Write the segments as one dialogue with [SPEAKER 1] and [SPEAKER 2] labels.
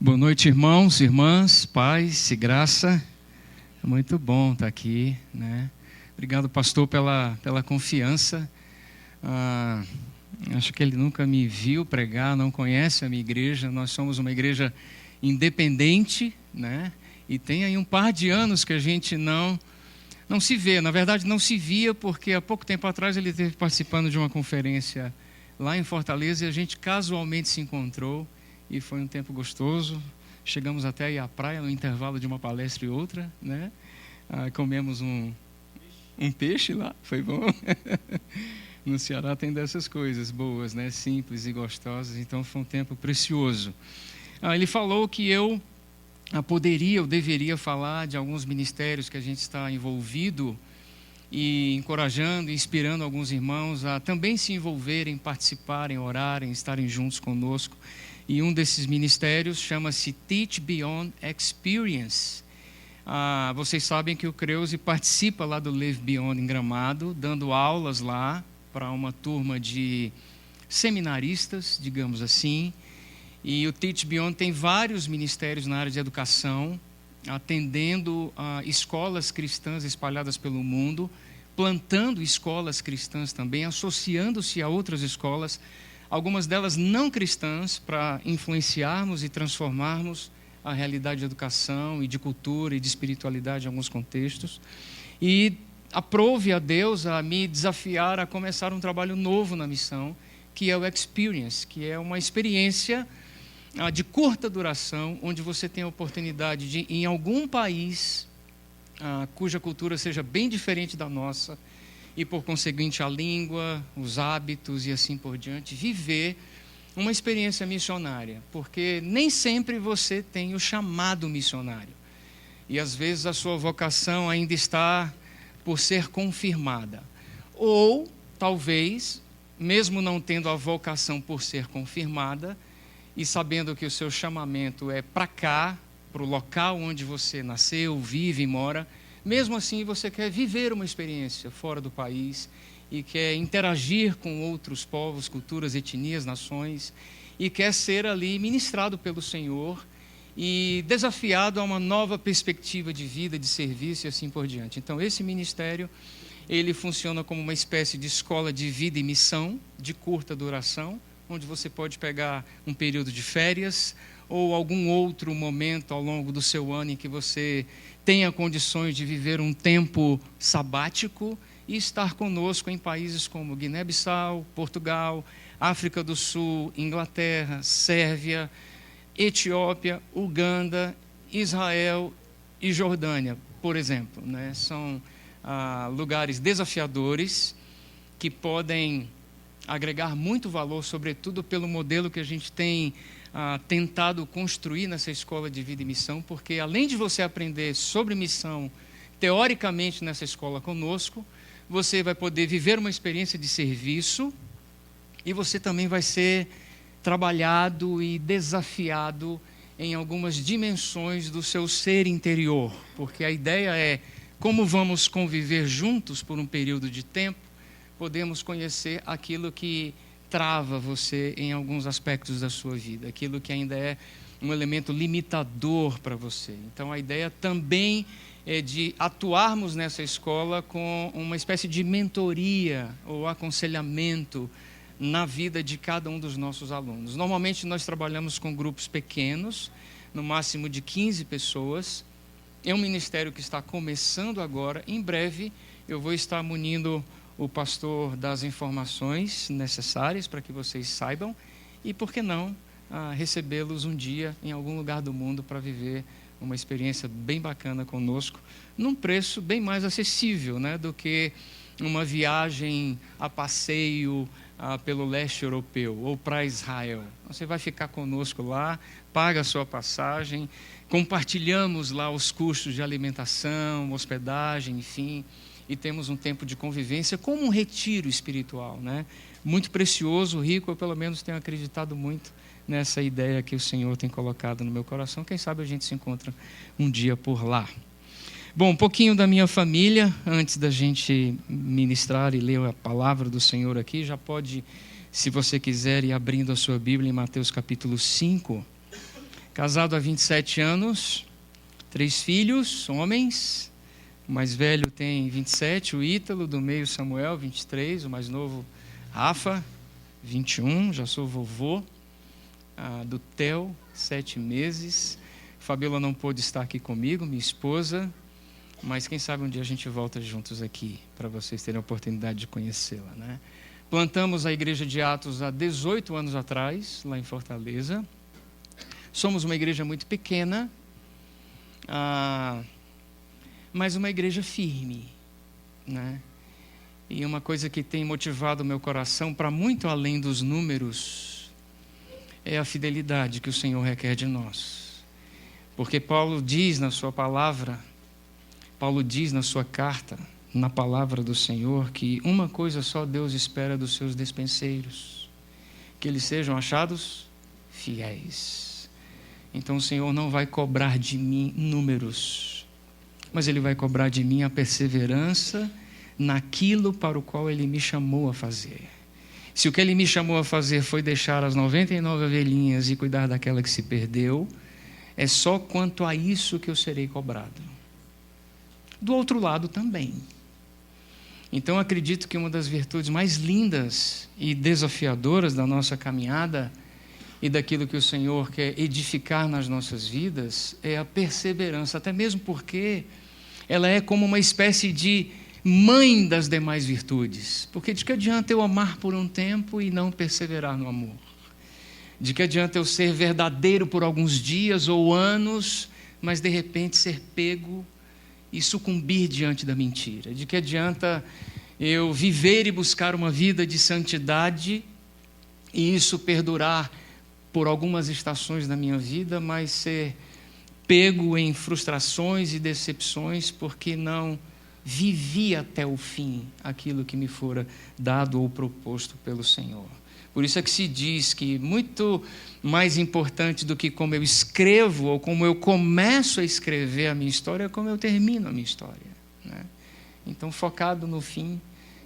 [SPEAKER 1] Boa noite, irmãos, irmãs, paz e graça. É muito bom estar aqui, né? Obrigado, pastor, pela confiança. Acho que ele nunca me viu pregar, não conhece a minha igreja. Nós somos uma igreja independente, né? E tem aí um par de anos que a gente não se vê. Na verdade, não se via porque há pouco tempo atrás ele esteve participando de uma conferência lá em Fortaleza e a gente casualmente se encontrou. E foi um tempo gostoso. Chegamos até aí à praia no intervalo de uma palestra e outra, né? Comemos um peixe lá, foi bom. No Ceará tem dessas coisas boas, né? Simples e gostosas. Então foi um tempo precioso. Ele falou que eu deveria falar de alguns ministérios que a gente está envolvido e encorajando, inspirando alguns irmãos a também se envolverem, participarem, orarem, estarem juntos conosco. E um desses ministérios chama-se Teach Beyond Experience. Vocês sabem que o Creuze participa lá do Live Beyond em Gramado, dando aulas lá para uma turma de seminaristas, digamos assim. E o Teach Beyond tem vários ministérios na área de educação, atendendo a escolas cristãs espalhadas pelo mundo, plantando escolas cristãs também, associando-se a outras escolas, algumas delas não cristãs, para influenciarmos e transformarmos a realidade de educação e de cultura e de espiritualidade em alguns contextos. E aprove a Deus a me desafiar a começar um trabalho novo na missão, que é o Experience, que é uma experiência de curta duração, onde você tem a oportunidade de, em algum país cuja cultura seja bem diferente da nossa, e por conseguinte a língua, os hábitos e assim por diante, viver uma experiência missionária, porque nem sempre você tem o chamado missionário, e às vezes a sua vocação ainda está por ser confirmada, ou talvez, mesmo não tendo a vocação por ser confirmada, e sabendo que o seu chamamento é para cá, para o local onde você nasceu, vive e mora, mesmo assim você quer viver uma experiência fora do país e quer interagir com outros povos, culturas, etnias, nações, e quer ser ali ministrado pelo Senhor e desafiado a uma nova perspectiva de vida, de serviço e assim por diante. Então esse ministério, ele funciona como uma espécie de escola de vida e missão de curta duração, onde você pode pegar um período de férias ou algum outro momento ao longo do seu ano em que você tenha condições de viver um tempo sabático e estar conosco em países como Guiné-Bissau, Portugal, África do Sul, Inglaterra, Sérvia, Etiópia, Uganda, Israel e Jordânia, por exemplo, né? São lugares desafiadores que podem agregar muito valor, sobretudo pelo modelo que a gente tem tentado construir nessa escola de vida e missão, porque além de você aprender sobre missão teoricamente nessa escola conosco, você vai poder viver uma experiência de serviço e você também vai ser trabalhado e desafiado em algumas dimensões do seu ser interior, porque a ideia é como vamos conviver juntos por um período de tempo, podemos conhecer aquilo que trava você em alguns aspectos da sua vida, aquilo que ainda é um elemento limitador para você. Então a ideia também é de atuarmos nessa escola com uma espécie de mentoria ou aconselhamento na vida de cada um dos nossos alunos. Normalmente nós trabalhamos com grupos pequenos, no máximo de 15 pessoas. É um ministério que está começando agora. Em breve eu vou estar munindo o pastor das informações necessárias para que vocês saibam e, por que não, recebê-los um dia em algum lugar do mundo para viver uma experiência bem bacana conosco, num preço bem mais acessível, né, do que uma viagem a passeio pelo leste europeu ou para Israel. Você vai ficar conosco lá, paga a sua passagem, compartilhamos lá os custos de alimentação, hospedagem, enfim, e temos um tempo de convivência como um retiro espiritual, né? Muito precioso, rico. Eu pelo menos tenho acreditado muito nessa ideia que o Senhor tem colocado no meu coração. Quem sabe a gente se encontra um dia por lá. Bom, um pouquinho da minha família, antes da gente ministrar e ler a palavra do Senhor aqui. Já pode, se você quiser, ir abrindo a sua Bíblia em Mateus capítulo 5. casado há 27 anos, 3 filhos, homens. O mais velho tem 27, o Ítalo, do meio Samuel, 23, o mais novo Rafa, 21, já sou vovô. Do Theo, 7 meses. Fabíola não pôde estar aqui comigo, minha esposa, mas quem sabe um dia a gente volta juntos aqui, para vocês terem a oportunidade de conhecê-la, né? Plantamos a igreja de Atos há 18 anos atrás, lá em Fortaleza. Somos uma igreja muito pequena, mas uma igreja firme, né? E uma coisa que tem motivado o meu coração para muito além dos números é a fidelidade que o Senhor requer de nós. Porque Paulo diz na sua palavra, Paulo diz na sua carta, na palavra do Senhor, que uma coisa só Deus espera dos seus despenseiros: que eles sejam achados fiéis. Então o Senhor não vai cobrar de mim números, mas Ele vai cobrar de mim a perseverança naquilo para o qual Ele me chamou a fazer. Se o que Ele me chamou a fazer foi deixar as 99 ovelhinhas e cuidar daquela que se perdeu, é só quanto a isso que eu serei cobrado. Do outro lado também. Então acredito que uma das virtudes mais lindas e desafiadoras da nossa caminhada e daquilo que o Senhor quer edificar nas nossas vidas é a perseverança, até mesmo porque ela é como uma espécie de mãe das demais virtudes. Porque de que adianta eu amar por um tempo e não perseverar no amor? De que adianta eu ser verdadeiro por alguns dias ou anos, mas de repente ser pego e sucumbir diante da mentira? De que adianta eu viver e buscar uma vida de santidade e isso perdurar por algumas estações da minha vida, mas ser pego em frustrações e decepções porque não vivi até o fim aquilo que me fora dado ou proposto pelo Senhor? Por isso é que se diz que muito mais importante do que como eu escrevo ou como eu começo a escrever a minha história é como eu termino a minha história, né? Então, focado no fim,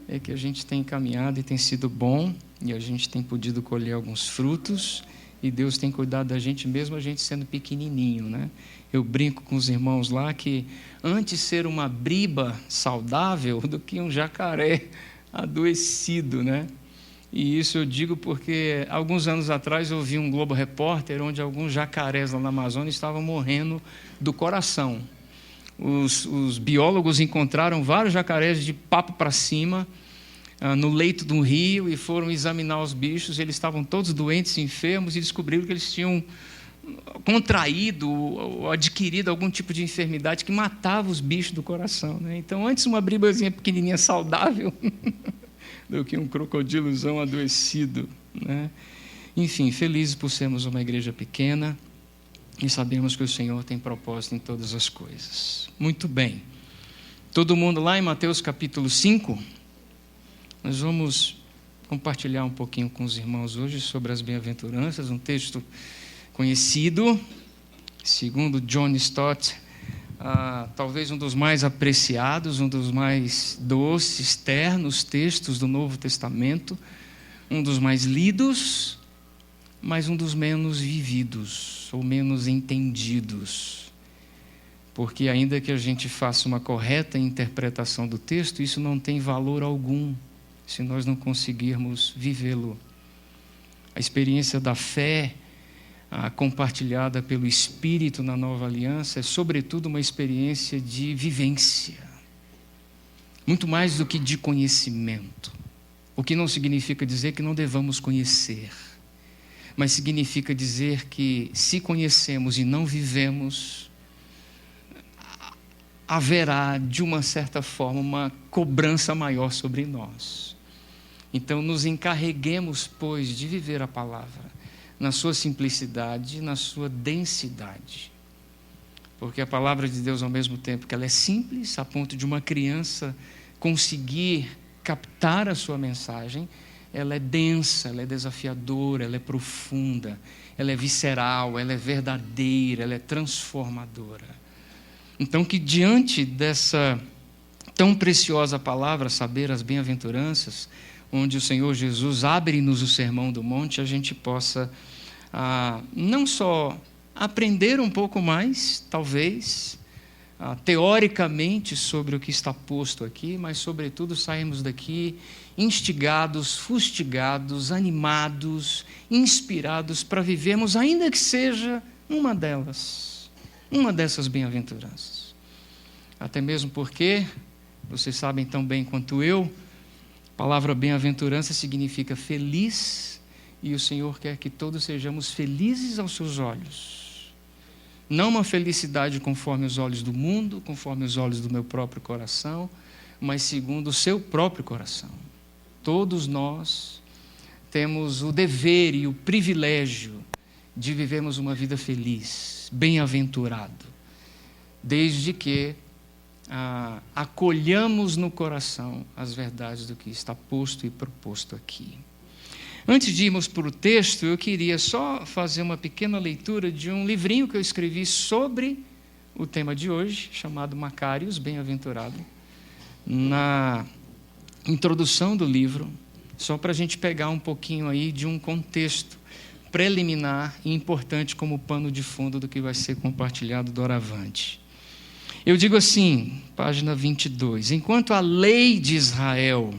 [SPEAKER 1] é que a gente tem caminhado e tem sido bom, e a gente tem podido colher alguns frutos, e Deus tem cuidado da gente, mesmo a gente sendo pequenininho, né? Eu brinco com os irmãos lá que antes ser uma briba saudável do que um jacaré adoecido, né? E isso eu digo porque alguns anos atrás eu vi um Globo Repórter onde alguns jacarés lá na Amazônia estavam morrendo do coração. Os biólogos encontraram vários jacarés de papo para cima no leito de um rio e foram examinar os bichos. Eles estavam todos doentes, enfermos, e descobriram que eles tinham contraído ou adquirido algum tipo de enfermidade que matava os bichos do coração, né? Então, antes uma bribazinha pequenininha saudável do que um crocodilozão adoecido, né? Enfim, felizes por sermos uma igreja pequena e sabemos que o Senhor tem propósito em todas as coisas. Muito bem. Todo mundo lá em Mateus capítulo 5? Nós vamos compartilhar um pouquinho com os irmãos hoje sobre as bem-aventuranças, um texto conhecido, segundo John Stott, talvez um dos mais apreciados, um dos mais doces, ternos textos do Novo Testamento, um dos mais lidos, mas um dos menos vividos, ou menos entendidos. Porque ainda que a gente faça uma correta interpretação do texto, isso não tem valor algum se nós não conseguirmos vivê-lo. A experiência da fé compartilhada pelo Espírito na nova aliança é sobretudo uma experiência de vivência, muito mais do que de conhecimento, o que não significa dizer que não devamos conhecer, mas significa dizer que se conhecemos e não vivemos, haverá de uma certa forma uma cobrança maior sobre nós. Então nos encarreguemos, pois, de viver a palavra na sua simplicidade, na sua densidade. Porque a palavra de Deus, ao mesmo tempo que ela é simples, a ponto de uma criança conseguir captar a sua mensagem, ela é densa, ela é desafiadora, ela é profunda, ela é visceral, ela é verdadeira, ela é transformadora. Então, que diante dessa tão preciosa palavra, saber as bem-aventuranças, onde o Senhor Jesus abre-nos o Sermão do Monte, a gente possa não só aprender um pouco mais, talvez, teoricamente sobre o que está posto aqui, mas, sobretudo, sairmos daqui instigados, fustigados, animados, inspirados para vivermos, ainda que seja uma dessas bem-aventuranças. Até mesmo porque, vocês sabem tão bem quanto eu, a palavra bem-aventurança significa feliz, e o Senhor quer que todos sejamos felizes aos seus olhos. Não uma felicidade conforme os olhos do mundo, conforme os olhos do meu próprio coração, mas segundo o seu próprio coração. Todos nós temos o dever e o privilégio de vivermos uma vida feliz, bem-aventurado, desde que acolhamos no coração as verdades do que está posto e proposto aqui. Antes de irmos para o texto, eu queria só fazer uma pequena leitura de um livrinho que eu escrevi sobre o tema de hoje, chamado Macários, Bem-aventurado. Na introdução do livro, só para a gente pegar um pouquinho aí de um contexto preliminar e importante como pano de fundo do que vai ser compartilhado doravante. Eu digo assim, página 22, enquanto a lei de Israel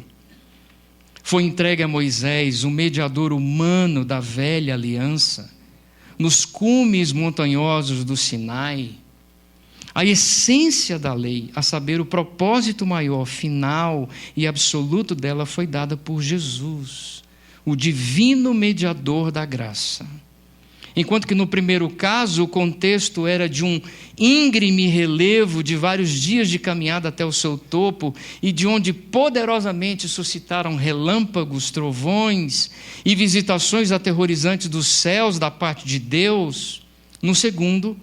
[SPEAKER 1] foi entregue a Moisés, o mediador humano da velha aliança, nos cumes montanhosos do Sinai, a essência da lei, a saber, o propósito maior, final e absoluto dela foi dada por Jesus, o divino mediador da graça. Enquanto que no primeiro caso o contexto era de um íngreme relevo de vários dias de caminhada até o seu topo e de onde poderosamente suscitaram relâmpagos, trovões e visitações aterrorizantes dos céus da parte de Deus, no segundo,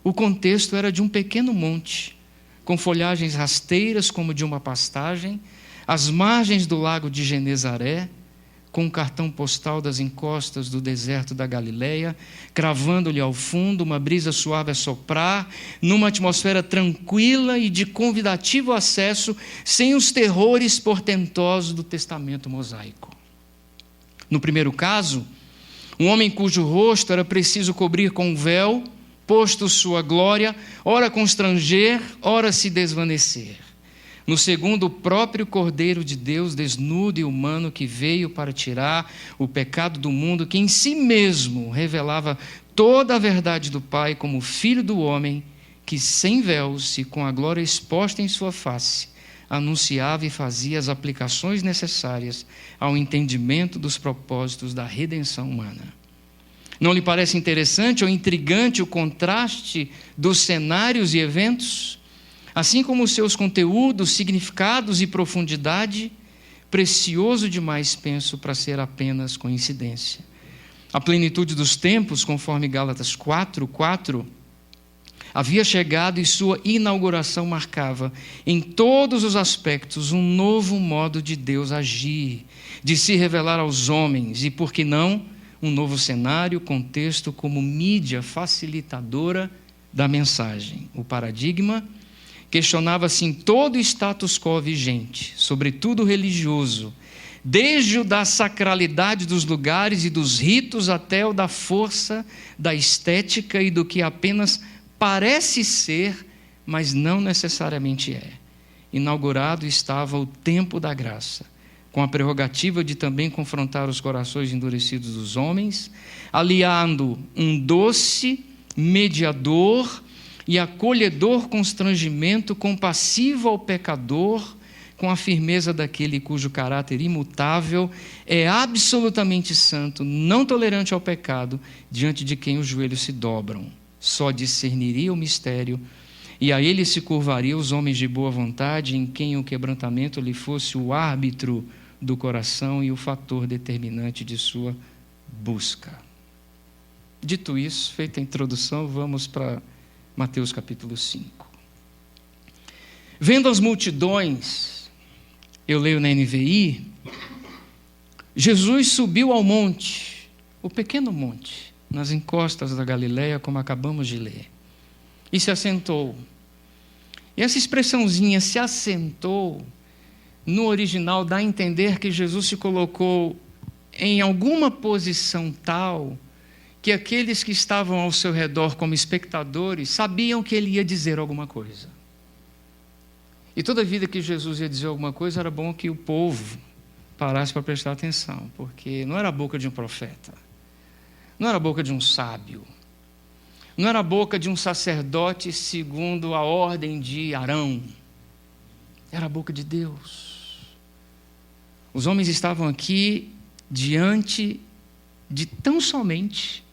[SPEAKER 1] o contexto era de um pequeno monte, com folhagens rasteiras como de uma pastagem, às margens do lago de Genezaré, com um cartão postal das encostas do deserto da Galileia, cravando-lhe ao fundo uma brisa suave a soprar, numa atmosfera tranquila e de convidativo acesso, sem os terrores portentosos do testamento mosaico. No primeiro caso, um homem cujo rosto era preciso cobrir com um véu, posto sua glória, ora constranger, ora se desvanecer. No segundo, o próprio Cordeiro de Deus, desnudo e humano, que veio para tirar o pecado do mundo, que em si mesmo revelava toda a verdade do Pai como Filho do homem, que sem véus e com a glória exposta em sua face, anunciava e fazia as aplicações necessárias ao entendimento dos propósitos da redenção humana. Não lhe parece interessante ou intrigante o contraste dos cenários e eventos? Assim como os seus conteúdos, significados e profundidade, precioso demais, penso, para ser apenas coincidência. A plenitude dos tempos, conforme Gálatas 4:4, havia chegado e sua inauguração marcava, em todos os aspectos, um novo modo de Deus agir, de se revelar aos homens, e, por que não, um novo cenário, contexto como mídia facilitadora da mensagem. O paradigma questionava assim todo o status quo vigente, sobretudo religioso, desde o da sacralidade dos lugares e dos ritos até o da força, da estética e do que apenas parece ser, mas não necessariamente é. Inaugurado estava o tempo da graça, com a prerrogativa de também confrontar os corações endurecidos dos homens, aliando um doce mediador e acolhedor constrangimento compassivo ao pecador, com a firmeza daquele cujo caráter imutável é absolutamente santo, não tolerante ao pecado, diante de quem os joelhos se dobram. Só discerniria o mistério, e a ele se curvariam os homens de boa vontade, em quem o quebrantamento lhe fosse o árbitro do coração e o fator determinante de sua busca. Dito isso, feita a introdução, vamos para Mateus capítulo 5. Vendo as multidões, eu leio na NVI, Jesus subiu ao monte, o pequeno monte, nas encostas da Galileia, como acabamos de ler, e se assentou. E essa expressãozinha, se assentou, no original dá a entender que Jesus se colocou em alguma posição tal que aqueles que estavam ao seu redor como espectadores sabiam que ele ia dizer alguma coisa. E toda vida que Jesus ia dizer alguma coisa, era bom que o povo parasse para prestar atenção, porque não era a boca de um profeta, não era a boca de um sábio, não era a boca de um sacerdote segundo a ordem de Arão, era a boca de Deus. Os homens estavam aqui diante de tão somente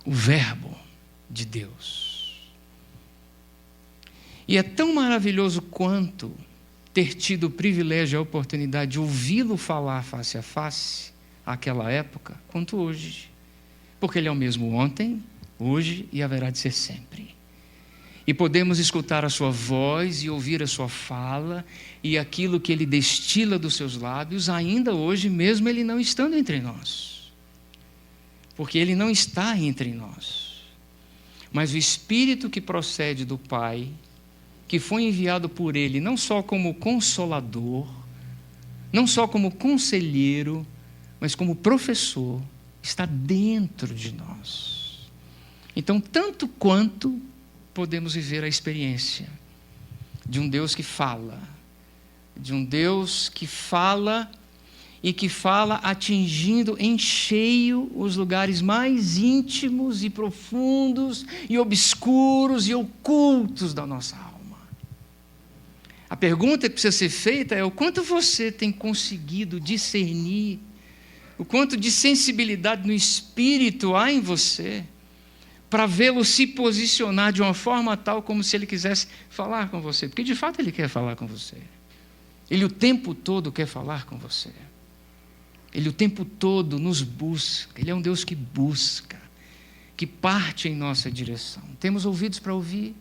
[SPEAKER 1] o Verbo de Deus. E é tão maravilhoso quanto ter tido o privilégio e a oportunidade de ouvi-lo falar face a face, àquela época, quanto hoje. Porque ele é o mesmo ontem, hoje e haverá de ser sempre. E podemos escutar a sua voz e ouvir a sua fala e aquilo que ele destila dos seus lábios, ainda hoje, mesmo ele não estando entre nós. Porque ele não está entre nós. Mas o Espírito que procede do Pai, que foi enviado por ele, não só como consolador, não só como conselheiro, mas como professor, está dentro de nós. Então, tanto quanto podemos viver a experiência de um Deus que fala, de um Deus que fala e que fala atingindo em cheio os lugares mais íntimos e profundos e obscuros e ocultos da nossa alma. A pergunta que precisa ser feita é o quanto você tem conseguido discernir, o quanto de sensibilidade no Espírito há em você para vê-lo se posicionar de uma forma tal como se ele quisesse falar com você. Porque de fato ele quer falar com você. Ele o tempo todo quer falar com você. Ele o tempo todo nos busca. Ele é um Deus que busca, que parte em nossa direção. Temos ouvidos para ouvir,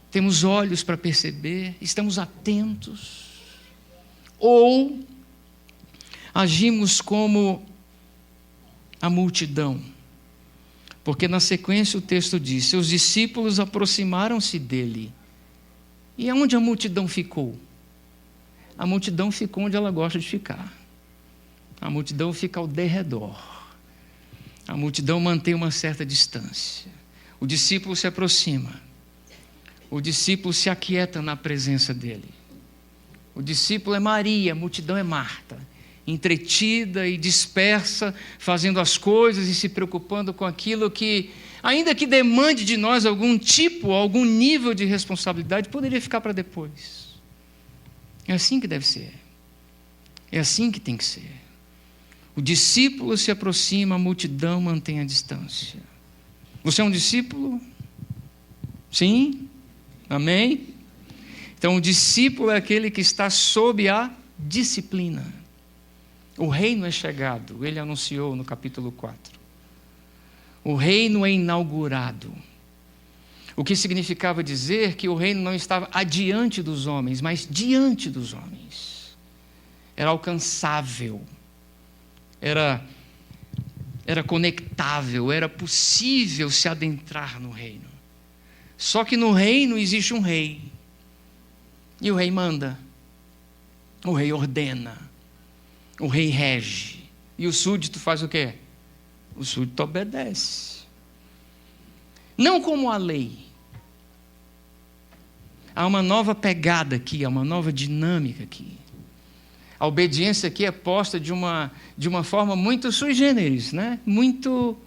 [SPEAKER 1] temos olhos para perceber, estamos atentos. Ou agimos como a multidão. Porque na sequência o texto diz: seus discípulos aproximaram-se dele. E aonde a multidão ficou? A multidão ficou onde ela gosta de ficar. A multidão fica ao derredor. A multidão mantém uma certa distância. O discípulo se aproxima. O discípulo se aquieta na presença dele. O discípulo é Maria, a multidão é Marta. Entretida e dispersa, fazendo as coisas e se preocupando com aquilo que, ainda que demande de nós algum tipo, algum nível de responsabilidade, poderia ficar para depois. É assim que deve ser. É assim que tem que ser. O discípulo se aproxima, a multidão mantém a distância. Você é um discípulo? Sim? Amém? Então, o discípulo é aquele que está sob a disciplina. O reino é chegado, ele anunciou no capítulo 4. O reino é inaugurado. O que significava dizer que o reino não estava adiante dos homens, mas diante dos homens. Era alcançável, era conectável, era possível se adentrar no reino. Só que no reino existe um rei. E o rei manda. O rei ordena. O rei rege. E o súdito faz o quê? O súdito obedece. Não como a lei. Há uma nova pegada aqui, há uma nova dinâmica aqui. A obediência aqui é posta de uma forma muito sui generis, né? Muito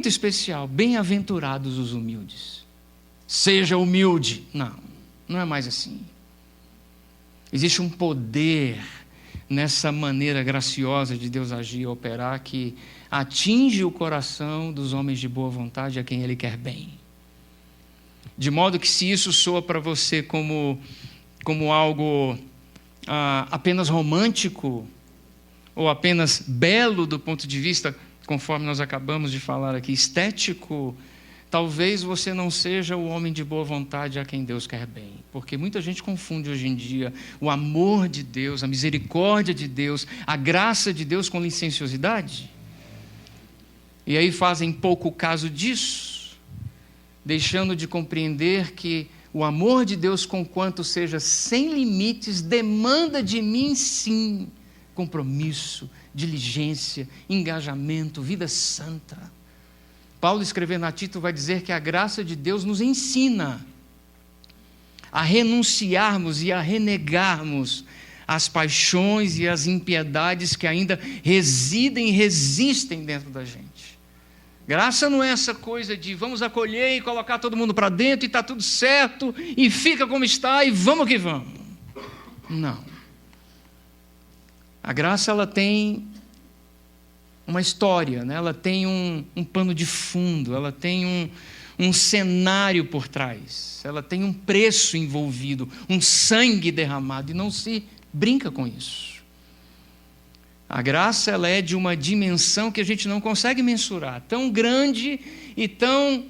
[SPEAKER 1] especial. Bem-aventurados os humildes. Seja humilde. Não é mais assim. Existe um poder nessa maneira graciosa de Deus agir e operar que atinge o coração dos homens de boa vontade a quem Ele quer bem. De modo que se isso soa para você como algo apenas romântico ou apenas belo do ponto de vista, conforme nós acabamos de falar aqui, estético, talvez você não seja o homem de boa vontade a quem Deus quer bem. Porque muita gente confunde hoje em dia o amor de Deus, a misericórdia de Deus, a graça de Deus com licenciosidade. E aí fazem pouco caso disso, deixando de compreender que o amor de Deus, conquanto seja sem limites, demanda de mim, sim, compromisso, diligência, engajamento, vida santa. Paulo, escrevendo a Tito, vai dizer que a graça de Deus nos ensina a renunciarmos e a renegarmos as paixões e as impiedades que ainda residem e resistem dentro da gente. Graça não é essa coisa de vamos acolher e colocar todo mundo para dentro e está tudo certo e fica como está e vamos que vamos. Não. A graça, ela tem uma história, né? Ela tem um pano de fundo, ela tem um cenário por trás, ela tem um preço envolvido, um sangue derramado, e não se brinca com isso. A graça, ela é de uma dimensão que a gente não consegue mensurar, tão grande e tão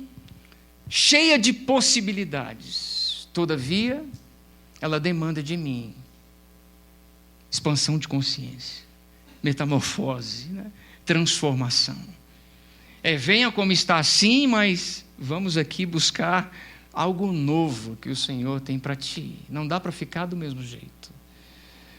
[SPEAKER 1] cheia de possibilidades. Todavia, ela demanda de mim expansão de consciência, metamorfose, né? Transformação. Venha como está assim, mas vamos aqui buscar algo novo que o Senhor tem para ti. Não dá para ficar do mesmo jeito.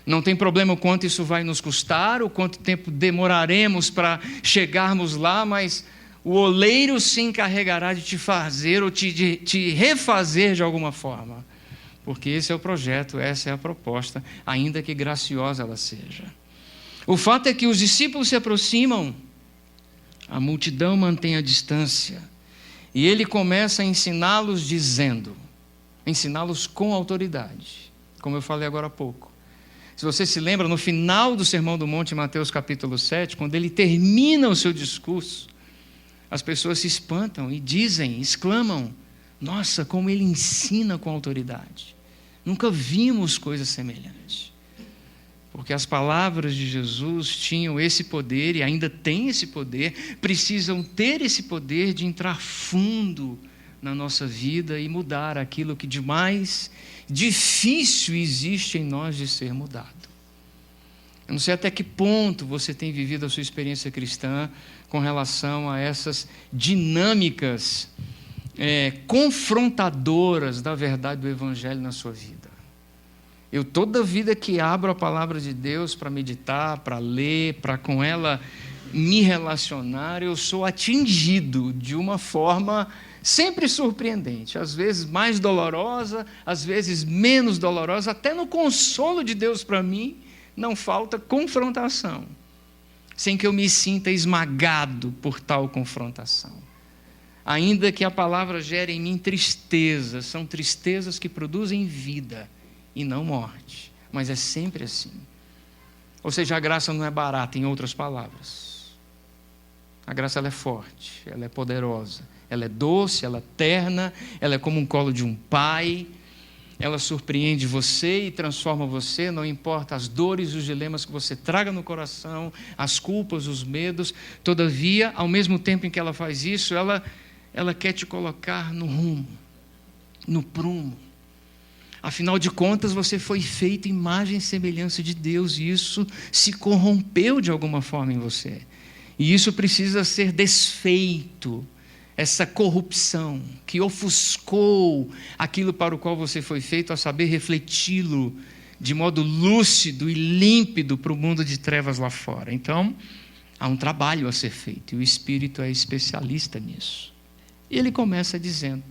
[SPEAKER 1] Não tem problema o quanto isso vai nos custar, o quanto tempo demoraremos para chegarmos lá, mas o oleiro se encarregará de te fazer ou te refazer de alguma forma. Porque esse é o projeto, essa é a proposta, ainda que graciosa ela seja. O fato é que os discípulos se aproximam, a multidão mantém a distância, e ele começa a ensiná-los dizendo, ensiná-los com autoridade, como eu falei agora há pouco. Se você se lembra, no final do Sermão do Monte, em Mateus capítulo 7, quando ele termina o seu discurso, as pessoas se espantam e dizem, exclamam, nossa, como ele ensina com autoridade. Nunca vimos coisa semelhante. Porque as palavras de Jesus tinham esse poder e ainda têm esse poder, precisam ter esse poder de entrar fundo na nossa vida e mudar aquilo que de mais difícil existe em nós de ser mudado. Eu não sei até que ponto você tem vivido a sua experiência cristã com relação a essas dinâmicas confrontadoras da verdade do Evangelho na sua vida. Eu, toda vida que abro a palavra de Deus para meditar, para ler, para com ela me relacionar, eu sou atingido de uma forma sempre surpreendente, às vezes mais dolorosa, às vezes menos dolorosa, até no consolo de Deus para mim, não falta confrontação, sem que eu me sinta esmagado por tal confrontação. Ainda que a palavra gere em mim tristeza, são tristezas que produzem vida e não morte, mas é sempre assim. Ou seja, a graça não é barata, em outras palavras. A graça, ela é forte, ela é poderosa, ela é doce, ela é terna, ela é como um colo de um pai, ela surpreende você e transforma você, não importa as dores e os dilemas que você traga no coração, as culpas, os medos, todavia, ao mesmo tempo em que ela faz isso, ela quer te colocar no rumo, no prumo. Afinal de contas, você foi feito imagem e semelhança de Deus, e isso se corrompeu de alguma forma em você. E isso precisa ser desfeito, essa corrupção que ofuscou aquilo para o qual você foi feito, a saber, refleti-lo de modo lúcido e límpido para o mundo de trevas lá fora. Então, há um trabalho a ser feito, e o Espírito é especialista nisso. E ele começa dizendo,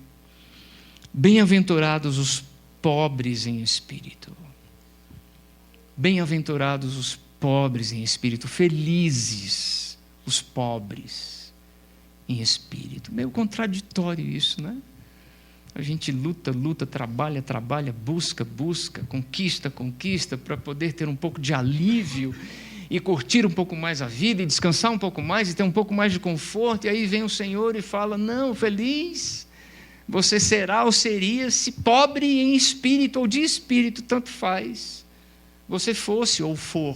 [SPEAKER 1] bem-aventurados os pobres em espírito. Bem-aventurados os pobres em espírito, felizes os pobres em espírito. Meio contraditório isso, né? A gente luta, trabalha, busca, conquista, para poder ter um pouco de alívio e curtir um pouco mais a vida e descansar um pouco mais e ter um pouco mais de conforto. E aí vem o Senhor e fala, não, feliz você será ou seria se pobre em espírito ou de espírito, tanto faz, você fosse ou for.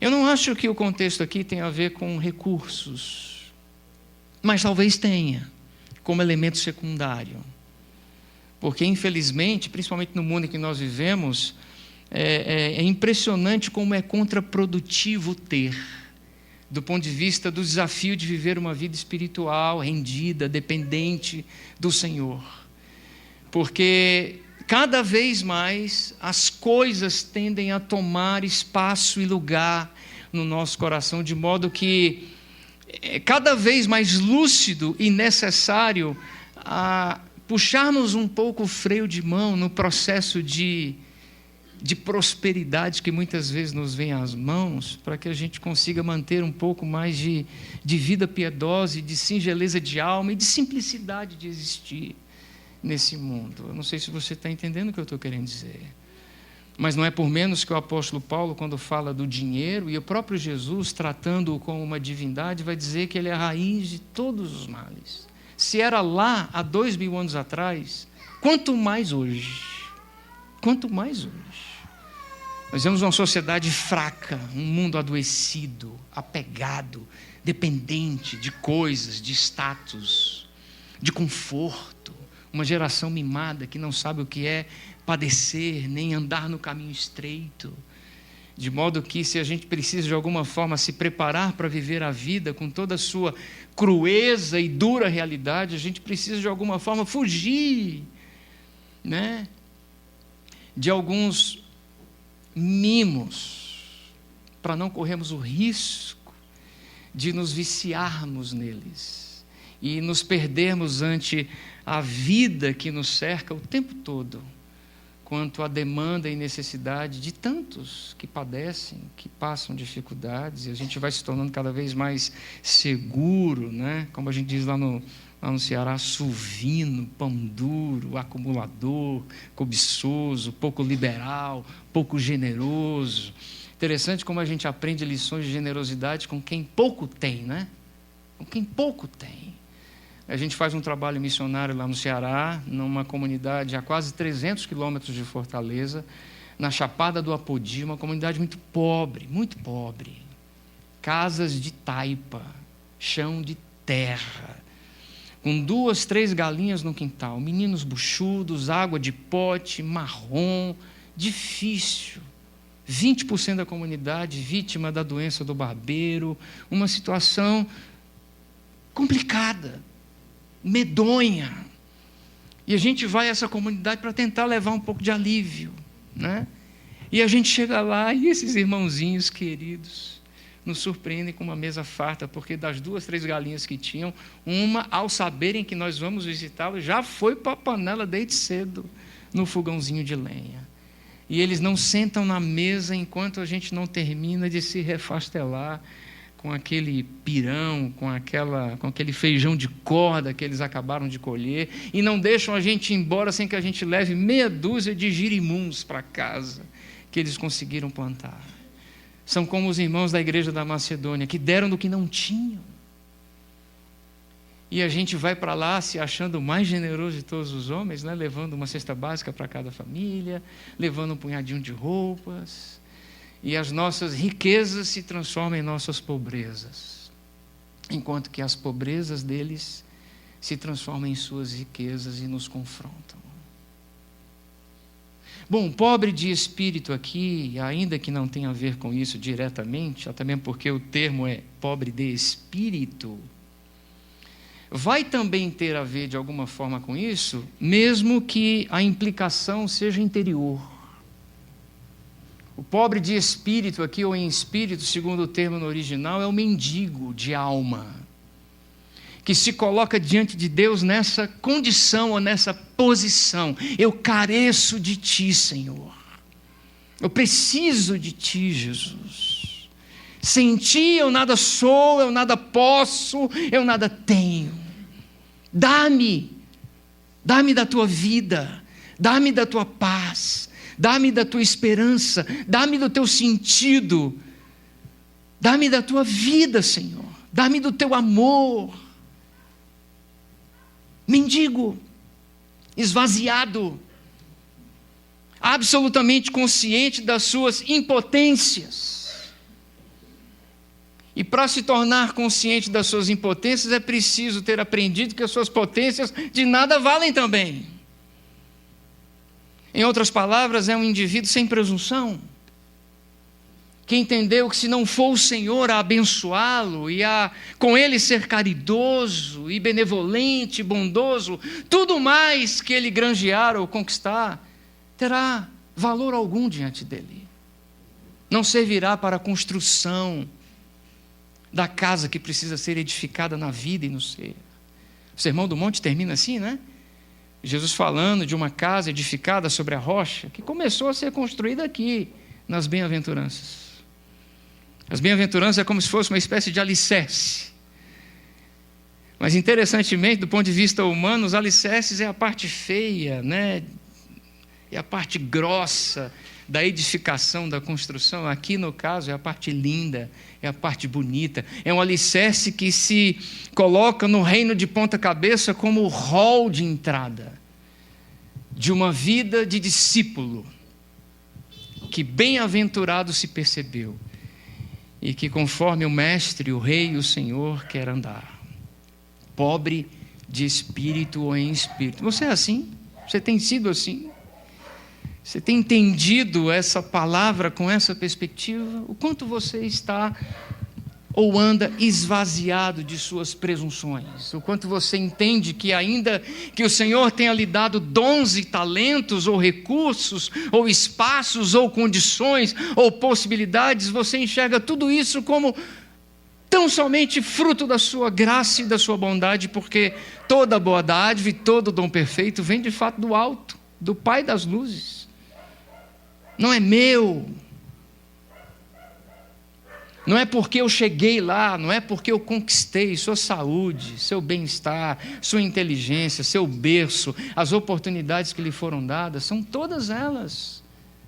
[SPEAKER 1] Eu não acho que o contexto aqui tem a ver com recursos, mas talvez tenha, como elemento secundário. Porque, infelizmente, principalmente no mundo em que nós vivemos, é impressionante como é contraprodutivo ter, do ponto de vista do desafio de viver uma vida espiritual, rendida, dependente do Senhor. Porque cada vez mais as coisas tendem a tomar espaço e lugar no nosso coração, de modo que é cada vez mais lúcido e necessário puxarmos um pouco o freio de mão no processo de prosperidade que muitas vezes nos vem às mãos, para que a gente consiga manter um pouco mais de vida piedosa, de singeleza de alma e de simplicidade de existir nesse mundo. Eu não sei se você está entendendo o que eu estou querendo dizer. Mas não é por menos que o apóstolo Paulo, quando fala do dinheiro, e o próprio Jesus, tratando-o como uma divindade, vai dizer que ele é a raiz de todos os males. Se era lá, há 2000 anos atrás, quanto mais hoje. Quanto mais hoje. Nós vemos uma sociedade fraca, um mundo adoecido, apegado, dependente de coisas, de status, de conforto. Uma geração mimada que não sabe o que é padecer, nem andar no caminho estreito. De modo que, se a gente precisa de alguma forma se preparar para viver a vida com toda a sua crueza e dura realidade, a gente precisa de alguma forma fugir, né, de alguns mimos, para não corrermos o risco de nos viciarmos neles e nos perdermos ante a vida que nos cerca o tempo todo, quanto à demanda e necessidade de tantos que padecem, que passam dificuldades, e a gente vai se tornando cada vez mais seguro, né? Como a gente diz lá no Ceará, suvino, pão duro, acumulador, cobiçoso, pouco liberal, pouco generoso. Interessante como a gente aprende lições de generosidade com quem pouco tem, né? Com quem pouco tem. A gente faz um trabalho missionário lá no Ceará, numa comunidade a quase 300 quilômetros de Fortaleza, na Chapada do Apodi, uma comunidade muito pobre, casas de taipa, chão de terra, com 2, 3 galinhas no quintal, meninos buchudos, água de pote, marrom, difícil. 20% da comunidade vítima da doença do barbeiro, uma situação complicada, medonha. E a gente vai a essa comunidade para tentar levar um pouco de alívio, né? E a gente chega lá e esses irmãozinhos queridos nos surpreendem com uma mesa farta, porque das 2, 3 galinhas que tinham, uma, ao saberem que nós vamos visitá-lo, já foi para a panela desde cedo, no fogãozinho de lenha. E eles não sentam na mesa enquanto a gente não termina de se refastelar com aquele pirão, com aquele feijão de corda que eles acabaram de colher, e não deixam a gente ir embora sem que a gente leve meia dúzia de girimuns para casa, que eles conseguiram plantar. São como os irmãos da igreja da Macedônia, que deram do que não tinham. E a gente vai para lá se achando o mais generoso de todos os homens, né? Levando uma cesta básica para cada família, levando um punhadinho de roupas, e as nossas riquezas se transformam em nossas pobrezas, enquanto que as pobrezas deles se transformam em suas riquezas e nos confrontam. Bom, pobre de espírito aqui, ainda que não tenha a ver com isso diretamente, até mesmo porque o termo é pobre de espírito, vai também ter a ver de alguma forma com isso, mesmo que a implicação seja interior. O pobre de espírito aqui, ou em espírito, segundo o termo no original, é o mendigo de alma, que se coloca diante de Deus nessa condição ou nessa posição. Eu careço de Ti, Senhor. Eu preciso de Ti, Jesus. Sem Ti eu nada sou, eu nada posso, eu nada tenho. Dá-me da Tua vida, dá-me da Tua paz, dá-me da Tua esperança, dá-me do Teu sentido, dá-me da Tua vida, Senhor, dá-me do Teu amor. Mendigo, esvaziado, absolutamente consciente das suas impotências. E para se tornar consciente das suas impotências, é preciso ter aprendido que as suas potências de nada valem também. Em outras palavras, é um indivíduo sem presunção, que entendeu que se não for o Senhor a abençoá-lo e a com ele ser caridoso e benevolente, bondoso, tudo mais que ele granjear ou conquistar terá valor algum diante dele. Não servirá para a construção da casa que precisa ser edificada na vida e no ser. O Sermão do Monte termina assim, né? Jesus falando de uma casa edificada sobre a rocha, que começou a ser construída aqui, nas bem-aventuranças. As bem-aventuranças é como se fosse uma espécie de alicerce. Mas, interessantemente, do ponto de vista humano, os alicerces é a parte feia, né? É a parte grossa da edificação, da construção. Aqui, no caso, é a parte linda, é a parte bonita. É um alicerce que se coloca no reino de ponta cabeça como o hall de entrada de uma vida de discípulo, que bem-aventurado se percebeu e que, conforme o Mestre, o Rei e o Senhor, quer andar. Pobre de espírito ou em espírito. Você é assim? Você tem sido assim? Você tem entendido essa palavra com essa perspectiva? O quanto você está ou anda esvaziado de suas presunções? O quanto você entende que, ainda que o Senhor tenha lhe dado dons e talentos, ou recursos, ou espaços, ou condições, ou possibilidades, você enxerga tudo isso como tão somente fruto da sua graça e da sua bondade, porque toda boa dádiva e todo dom perfeito vem de fato do alto, do Pai das luzes. Não é meu. Não é porque eu cheguei lá, não é porque eu conquistei sua saúde, seu bem-estar, sua inteligência, seu berço, as oportunidades que lhe foram dadas, são todas elas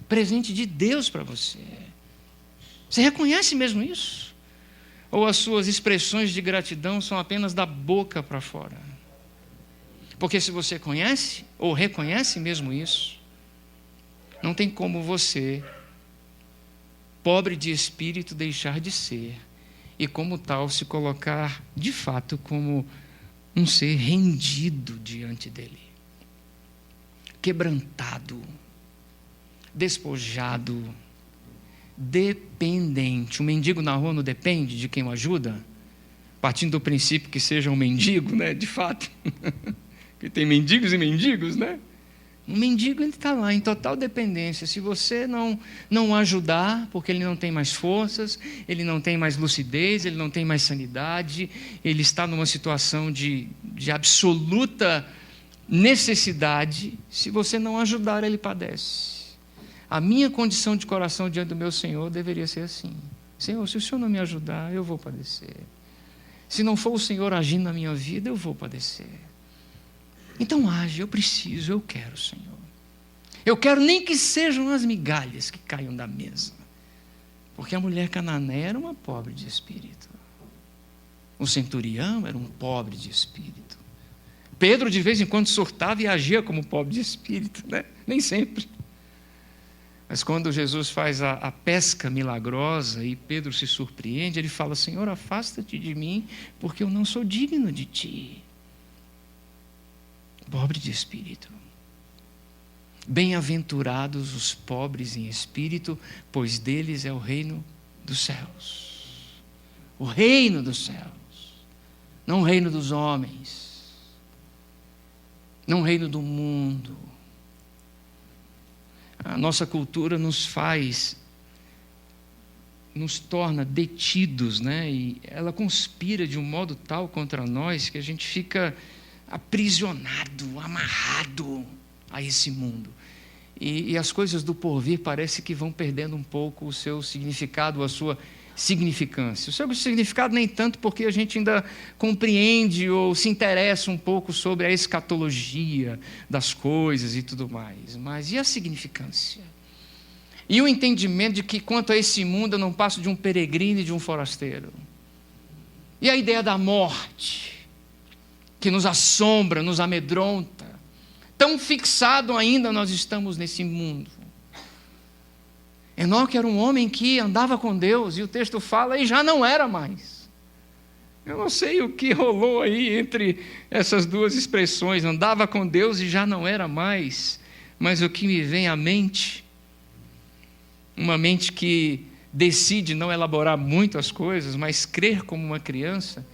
[SPEAKER 1] presente de Deus para você. Você reconhece mesmo isso? Ou as suas expressões de gratidão são apenas da boca para fora? Porque se você conhece ou reconhece mesmo isso, não tem como você, pobre de espírito, deixar de ser, e como tal se colocar de fato como um ser rendido diante dele, quebrantado, despojado, dependente. O mendigo na rua não depende de quem o ajuda, partindo do princípio que seja um mendigo, né? De fato, porque tem mendigos e mendigos, né? Um mendigo, ele está lá em total dependência. Se você não ajudar, porque ele não tem mais forças, ele não tem mais lucidez, ele não tem mais sanidade, ele está numa situação de absoluta necessidade. Se você não ajudar, ele padece. A minha condição de coração diante do meu Senhor deveria ser assim: Senhor, se o Senhor não me ajudar, eu vou padecer. Se não for o Senhor agindo na minha vida, eu vou padecer. Então age, eu preciso, eu quero, Senhor. Eu quero nem que sejam as migalhas que caiam da mesa. Porque a mulher cananeia era uma pobre de espírito. O centurião era um pobre de espírito. Pedro de vez em quando surtava e agia como pobre de espírito, né? Nem sempre. Mas quando Jesus faz a pesca milagrosa e Pedro se surpreende, ele fala: Senhor, afasta-te de mim, porque eu não sou digno de ti. Pobre de espírito. Bem-aventurados os pobres em espírito, pois deles é o reino dos céus. O reino dos céus. Não o reino dos homens. Não o reino do mundo. A nossa cultura nos torna detidos, né? E ela conspira de um modo tal contra nós que a gente fica aprisionado, amarrado a esse mundo. E as coisas do porvir parece que vão perdendo um pouco o seu significado, a sua significância. O seu significado nem tanto, porque a gente ainda compreende ou se interessa um pouco sobre a escatologia das coisas e tudo mais. Mas e a significância? E o entendimento de que, quanto a esse mundo, eu não passo de um peregrino e de um forasteiro. E a ideia da morte, que nos assombra, nos amedronta. Tão fixado ainda nós estamos nesse mundo. Enoque era um homem que andava com Deus, e o texto fala, e já não era mais. Eu não sei o que rolou aí entre essas duas expressões, andava com Deus e já não era mais, mas o que me vem à mente, uma mente que decide não elaborar muito as coisas, mas crer como uma criança,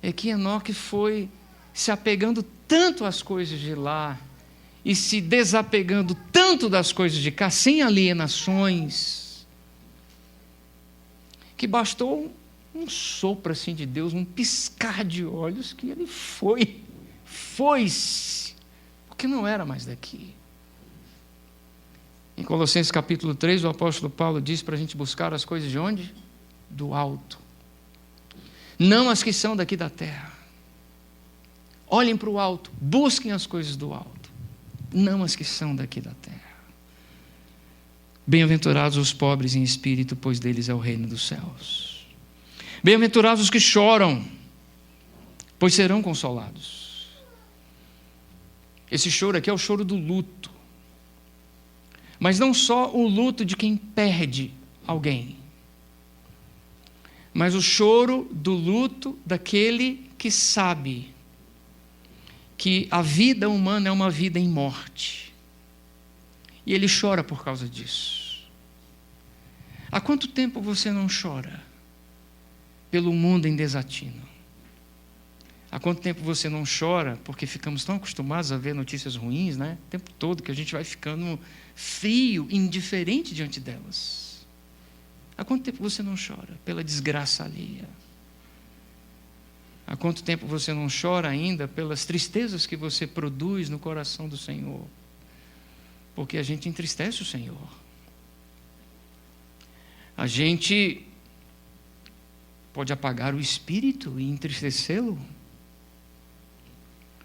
[SPEAKER 1] é que Enoque foi se apegando tanto às coisas de lá, e se desapegando tanto das coisas de cá, sem alienações, que bastou um sopro assim de Deus, um piscar de olhos, que ele foi-se, porque não era mais daqui. Em Colossenses capítulo 3, o apóstolo Paulo diz para a gente buscar as coisas de onde? Do alto. Não as que são daqui da terra. Olhem para o alto, busquem as coisas do alto, não as que são daqui da terra. Bem-aventurados os pobres em espírito, pois deles é o reino dos céus. Bem-aventurados os que choram, pois serão consolados. Esse choro aqui é o choro do luto. Mas não só o luto de quem perde alguém, mas o choro do luto daquele que sabe que a vida humana é uma vida em morte. E ele chora por causa disso. Há quanto tempo você não chora pelo mundo em desatino? Há quanto tempo você não chora porque ficamos tão acostumados a ver notícias ruins, né? O tempo todo, que a gente vai ficando frio, indiferente diante delas. Há quanto tempo você não chora pela desgraça alheia? Há quanto tempo você não chora ainda pelas tristezas que você produz no coração do Senhor? Porque a gente entristece o Senhor. A gente pode apagar o espírito e entristecê-lo.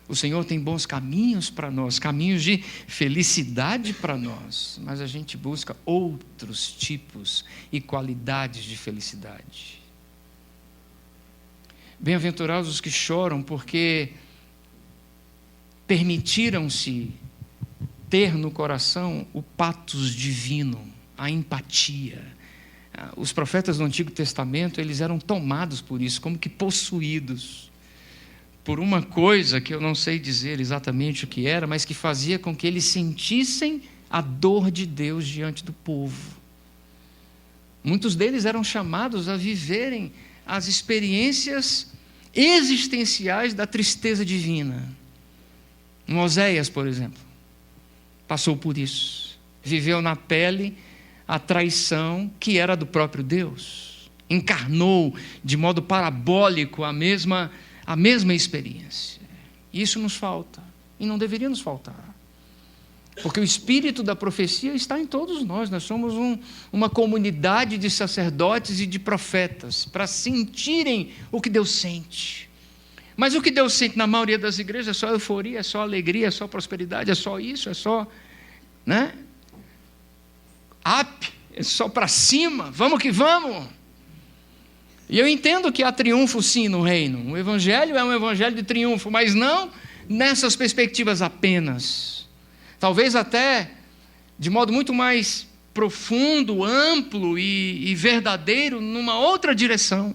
[SPEAKER 1] O Senhor tem bons caminhos para nós, caminhos de felicidade para nós, mas a gente busca outros tipos e qualidades de felicidade. Bem-aventurados os que choram, porque permitiram-se ter no coração o patos divino, a empatia. Os profetas do Antigo Testamento, eles eram tomados por isso, como que possuídos por uma coisa que eu não sei dizer exatamente o que era, mas que fazia com que eles sentissem a dor de Deus diante do povo. Muitos deles eram chamados a viverem as experiências existenciais da tristeza divina. Oséias, por exemplo, passou por isso. Viveu na pele a traição que era do próprio Deus. Encarnou de modo parabólico a mesma experiência. Isso nos falta, e não deveria nos faltar. Porque o espírito da profecia está em todos nós. Nós somos uma comunidade de sacerdotes e de profetas, para sentirem o que Deus sente. Mas o que Deus sente na maioria das igrejas é só euforia, é só alegria, é só prosperidade, é só isso, é só, né? É só para cima, vamos que vamos. E eu entendo que há triunfo sim no reino. O evangelho é um evangelho de triunfo, mas não nessas perspectivas apenas. Talvez até de modo muito mais profundo, amplo e verdadeiro, numa outra direção.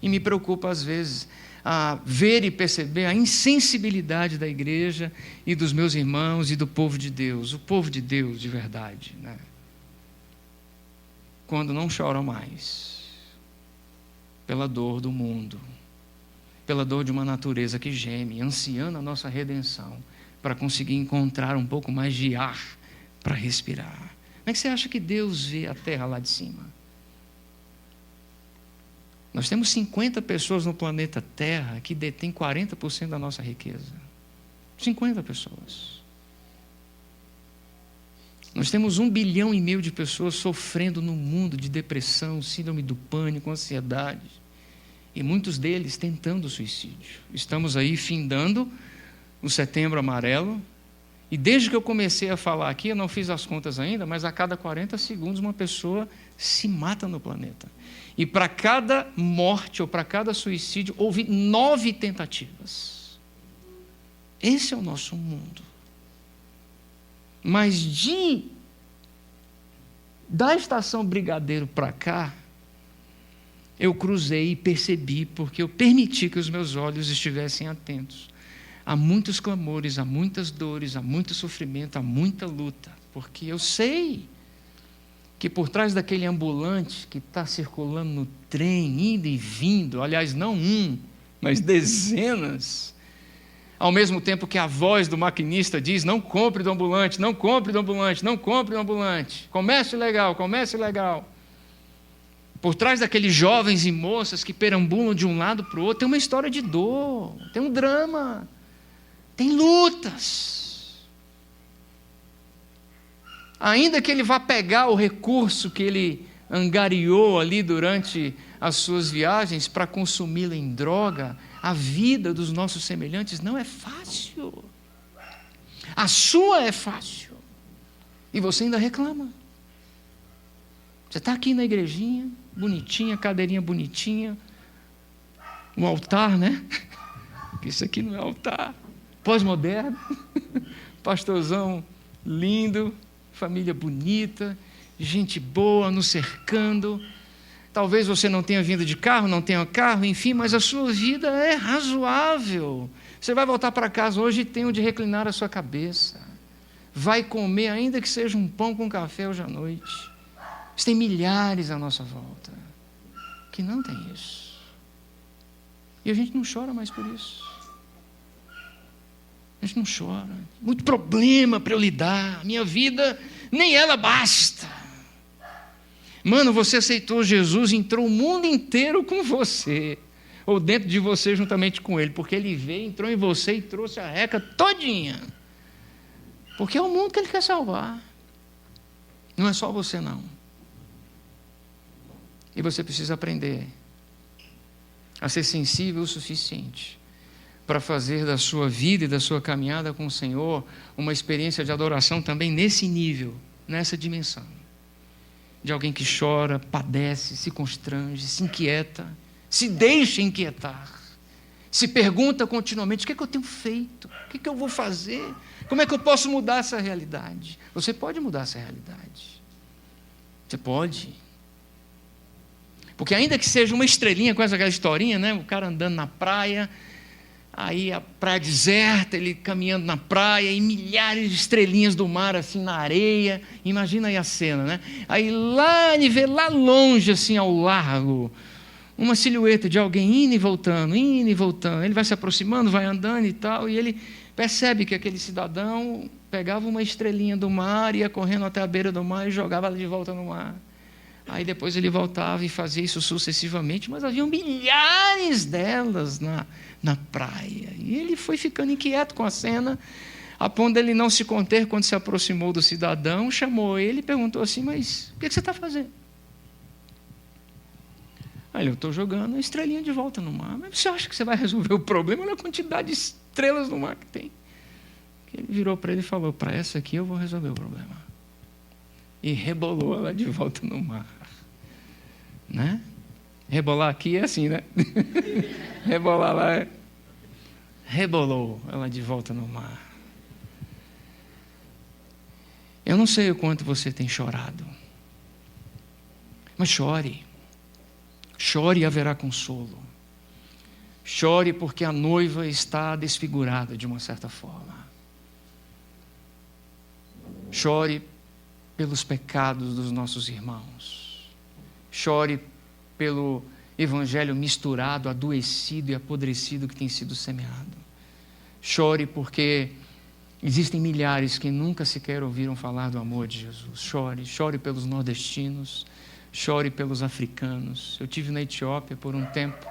[SPEAKER 1] E me preocupa às vezes a ver e perceber a insensibilidade da igreja e dos meus irmãos e do povo de Deus, o povo de Deus de verdade, né? Quando não choram mais pela dor do mundo, pela dor de uma natureza que geme, ansiando a nossa redenção, para conseguir encontrar um pouco mais de ar para respirar. Como é que você acha que Deus vê a terra lá de cima? Nós temos 50 pessoas no planeta Terra que detêm 40% da nossa riqueza. 50 pessoas. Nós temos 1,5 bilhão de pessoas sofrendo no mundo de depressão, síndrome do pânico, ansiedade. E muitos deles tentando suicídio. Estamos aí findando o Setembro Amarelo. E desde que eu comecei a falar aqui, eu não fiz as contas ainda, mas a cada 40 segundos uma pessoa se mata no planeta. E para cada morte ou para cada suicídio, houve 9 tentativas. Esse é o nosso mundo. Mas da estação Brigadeiro para cá, eu cruzei e percebi, porque eu permiti que os meus olhos estivessem atentos. Há muitos clamores, há muitas dores, há muito sofrimento, há muita luta. Porque eu sei que por trás daquele ambulante que está circulando no trem, indo e vindo, aliás, não um, mas dezenas, Ao mesmo tempo que a voz do maquinista diz: não compre do ambulante, não compre do ambulante, não compre do ambulante. Comércio ilegal, comércio ilegal. Por trás daqueles jovens e moças que perambulam de um lado para o outro, tem uma história de dor, tem um drama, tem lutas. Ainda que ele vá pegar o recurso que ele angariou ali durante as suas viagens para consumi-lo em droga, a vida dos nossos semelhantes não é fácil. A sua é fácil. E você ainda reclama. Você está aqui na igrejinha, bonitinha, cadeirinha bonitinha, um altar, né? Porque isso aqui não é altar. Pós-moderno, pastorzão lindo, família bonita, gente boa nos cercando. Talvez você não tenha vindo de carro, não tenha carro, enfim, mas a sua vida é razoável. Você vai voltar para casa hoje e tem onde reclinar a sua cabeça. Vai comer, ainda que seja um pão com café hoje à noite. Mas tem milhares à nossa volta que não tem isso. E a gente não chora mais por isso. A gente não chora. Muito problema para eu lidar. Minha vida, nem ela basta. Mano, você aceitou Jesus, entrou o mundo inteiro com você. Ou dentro de você juntamente com ele. Porque ele veio, entrou em você e trouxe a reca todinha. Porque é o mundo que ele quer salvar. Não é só você não. E você precisa aprender a ser sensível o suficiente para fazer da sua vida e da sua caminhada com o Senhor uma experiência de adoração também nesse nível, nessa dimensão. De alguém que chora, padece, se constrange, se inquieta, se deixa inquietar, se pergunta continuamente: o que é que eu tenho feito? O que é que eu vou fazer? Como é que eu posso mudar essa realidade? Você pode mudar essa realidade. Você pode. Porque ainda que seja uma estrelinha com aquela historinha, né? O cara andando na praia, aí a praia deserta, ele caminhando na praia, e milhares de estrelinhas do mar assim na areia. Imagina aí a cena, né? Aí lá, ele vê lá longe, assim ao largo, uma silhueta de alguém indo e voltando, indo e voltando. Ele vai se aproximando, vai andando e tal, e ele percebe que aquele cidadão pegava uma estrelinha do mar, ia correndo até a beira do mar e jogava ela de volta no mar. Aí depois ele voltava e fazia isso sucessivamente, mas havia milhares delas na praia. E ele foi ficando inquieto com a cena, a ponto de ele não se conter quando se aproximou do cidadão, chamou ele e perguntou assim: mas o que você está fazendo? Aí ele: eu estou jogando a estrelinha de volta no mar. Mas você acha que você vai resolver o problema? Olha a quantidade de estrelas no mar que tem. Ele virou para ele e falou: para essa aqui eu vou resolver o problema. E rebolou ela de volta no mar. Né? Rebolar aqui é assim, né? Rebolar lá é... Rebolou ela de volta no mar. Eu não sei o quanto você tem chorado, mas chore. Chore e haverá consolo. Chore porque a noiva está desfigurada de uma certa forma. Chore pelos pecados dos nossos irmãos. Chore pelo evangelho misturado, adoecido e apodrecido que tem sido semeado. Chore porque existem milhares que nunca sequer ouviram falar do amor de Jesus. Chore pelos nordestinos, chore pelos africanos. Eu tive na Etiópia por um tempo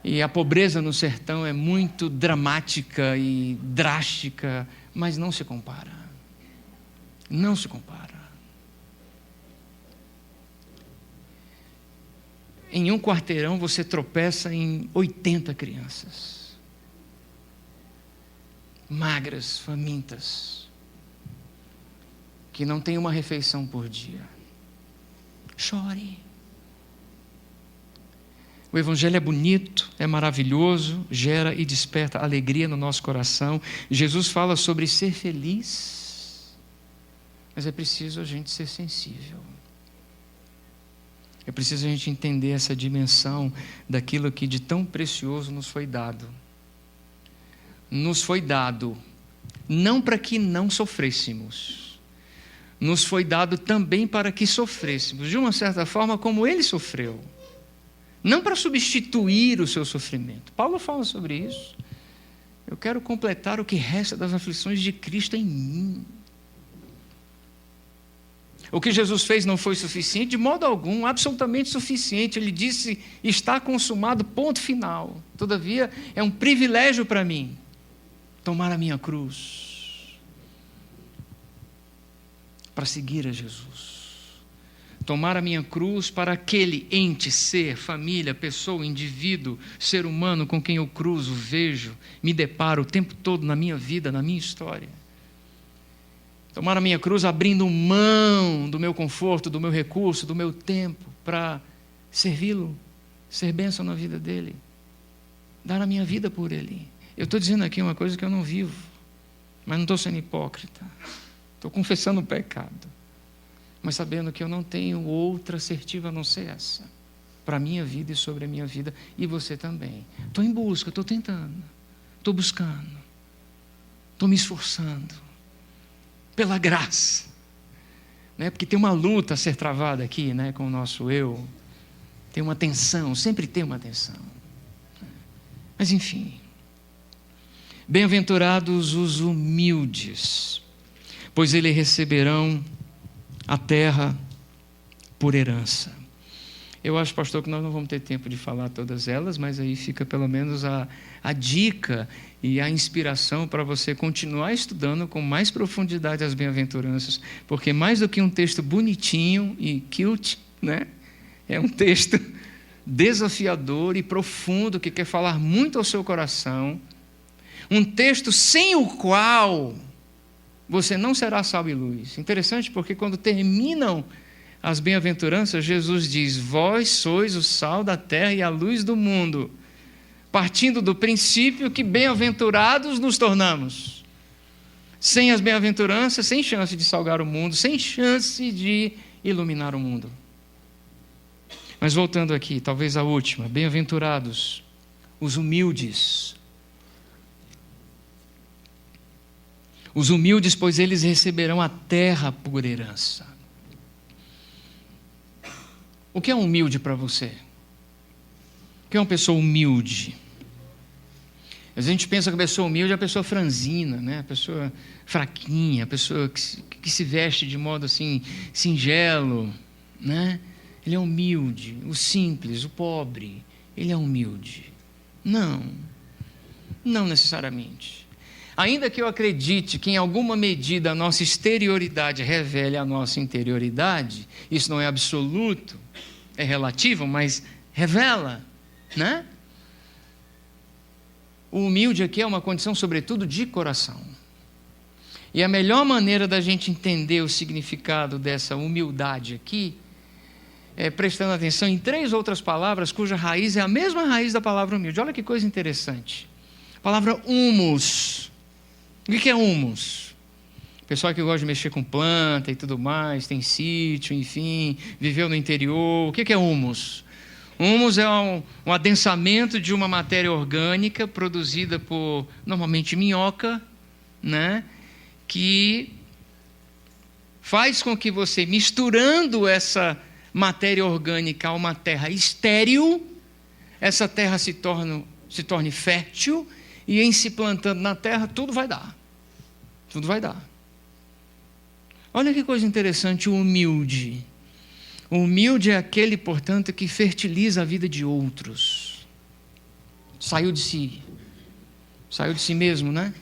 [SPEAKER 1] e a pobreza no sertão é muito dramática e drástica, mas não se compara. Não se compara. Em um quarteirão você tropeça em 80 crianças. Magras, famintas, que não têm uma refeição por dia. Chore. O evangelho é bonito, é maravilhoso, gera e desperta alegria no nosso coração. Jesus fala sobre ser feliz, mas é preciso a gente ser sensível. É preciso a gente entender essa dimensão daquilo que de tão precioso nos foi dado. Nos foi dado não para que não sofrêssemos, nos foi dado também para que sofrêssemos, de uma certa forma como ele sofreu. Não para substituir o seu sofrimento. Paulo fala sobre isso. Eu quero completar o que resta das aflições de Cristo em mim. O que Jesus fez não foi suficiente, de modo algum, absolutamente suficiente. Ele disse, está consumado, ponto final. Todavia, é um privilégio para mim tomar a minha cruz para seguir a Jesus. Tomar a minha cruz para aquele ente, ser, família, pessoa, indivíduo, ser humano com quem eu cruzo, vejo, me deparo o tempo todo na minha vida, na minha história. Tomar a minha cruz abrindo mão do meu conforto, do meu recurso, do meu tempo, para servi-lo, ser bênção na vida dele, dar a minha vida por ele. Eu estou dizendo aqui uma coisa que eu não vivo, mas não estou sendo hipócrita, estou confessando o pecado, mas sabendo que eu não tenho outra assertiva a não ser essa, para a minha vida e sobre a minha vida, e você também. Estou em busca, estou tentando, estou buscando, estou me esforçando, pela graça, né? Porque tem uma luta a ser travada aqui, né? Com o nosso eu, tem uma tensão, sempre tem uma tensão, mas enfim, bem-aventurados os humildes, pois eles receberão a terra por herança. Eu acho, pastor, que nós não vamos ter tempo de falar todas elas, mas aí fica pelo menos a dica e a inspiração para você continuar estudando com mais profundidade as bem-aventuranças, porque mais do que um texto bonitinho e cute, né? É um texto desafiador e profundo que quer falar muito ao seu coração, um texto sem o qual você não será sal e luz. Interessante porque quando terminam as bem-aventuranças, Jesus diz, vós sois o sal da terra e a luz do mundo, partindo do princípio que bem-aventurados nos tornamos. Sem as bem-aventuranças, sem chance de salgar o mundo, sem chance de iluminar o mundo. Mas voltando aqui, talvez a última, bem-aventurados os humildes. Os humildes, pois eles receberão a terra por herança. O que é humilde para você? O que é uma pessoa humilde? A gente pensa que a pessoa humilde é a pessoa franzina, né? A pessoa fraquinha, a pessoa que se veste de modo assim, singelo, né? Ele é humilde, o simples, o pobre, ele é humilde. Não necessariamente. Ainda que eu acredite que em alguma medida a nossa exterioridade revele a nossa interioridade, isso não é absoluto, é relativo, mas revela, né? O humilde aqui é uma condição, sobretudo, de coração. E a melhor maneira da gente entender o significado dessa humildade aqui é prestando atenção em 3 outras palavras cuja raiz é a mesma raiz da palavra humilde. Olha que coisa interessante. A palavra humus. O que é humus? Pessoal que gosta de mexer com planta e tudo mais, tem sítio, enfim, viveu no interior. O que é humus? Humus é um adensamento de uma matéria orgânica produzida por, normalmente, minhoca, né? Que faz com que você, misturando essa matéria orgânica a uma terra estéril, essa terra se torne fértil, e em se plantando na terra, tudo vai dar. Tudo vai dar. Olha que coisa interessante, o humilde. O humilde é aquele, portanto, que fertiliza a vida de outros. Saiu de si. Saiu de si mesmo, né?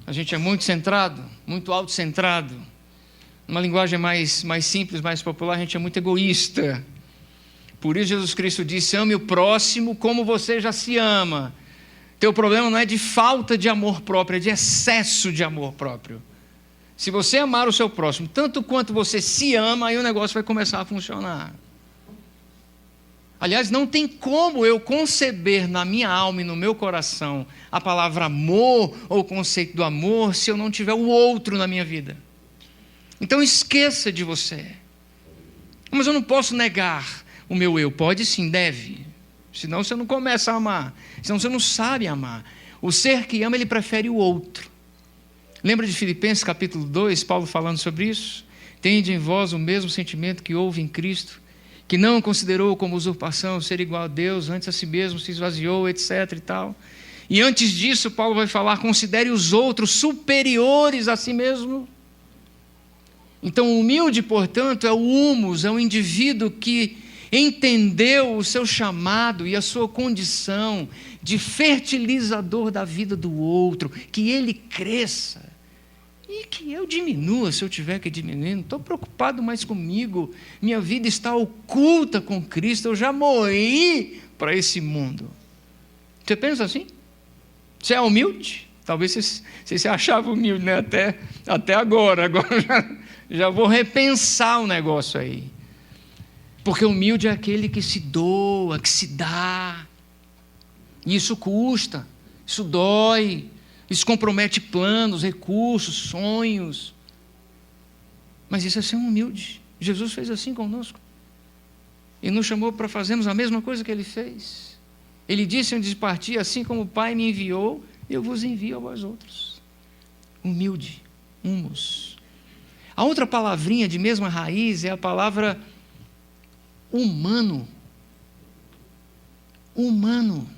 [SPEAKER 1] A gente é muito centrado, muito autocentrado. Numa linguagem mais simples, mais popular, a gente é muito egoísta. Por isso Jesus Cristo disse, ame o próximo como você já se ama. Teu problema não é de falta de amor próprio, é de excesso de amor próprio. Se você amar o seu próximo, tanto quanto você se ama, aí o negócio vai começar a funcionar. Aliás, não tem como eu conceber na minha alma e no meu coração a palavra amor ou o conceito do amor se eu não tiver o outro na minha vida. Então esqueça de você. Mas eu não posso negar o meu eu. Pode sim, deve. Senão você não começa a amar. Senão você não sabe amar. O ser que ama, ele prefere o outro. Lembra de Filipenses capítulo 2, Paulo falando sobre isso? Tende em vós o mesmo sentimento que houve em Cristo, que não considerou como usurpação ser igual a Deus, antes a si mesmo se esvaziou, etc. e tal. E antes disso, Paulo vai falar: considere os outros superiores a si mesmo. Então, o humilde, portanto, é o humus, é o indivíduo que entendeu o seu chamado e a sua condição de fertilizador da vida do outro, que ele cresça e que eu diminua se eu tiver que diminuir. Não estou preocupado mais comigo, minha vida está oculta com Cristo, eu já morri para esse mundo. Você pensa assim? Você é humilde? Talvez você se achava humilde, né? Até agora já vou repensar o negócio aí. Porque humilde é aquele que se doa, que se dá. E isso custa, isso dói, isso compromete planos, recursos, sonhos. Mas isso é ser humilde. Jesus fez assim conosco. E nos chamou para fazermos a mesma coisa que Ele fez. Ele disse antes de partir: assim como o Pai me enviou, eu vos envio a vós outros. Humilde, humus. A outra palavrinha de mesma raiz é a palavra humano. Humano.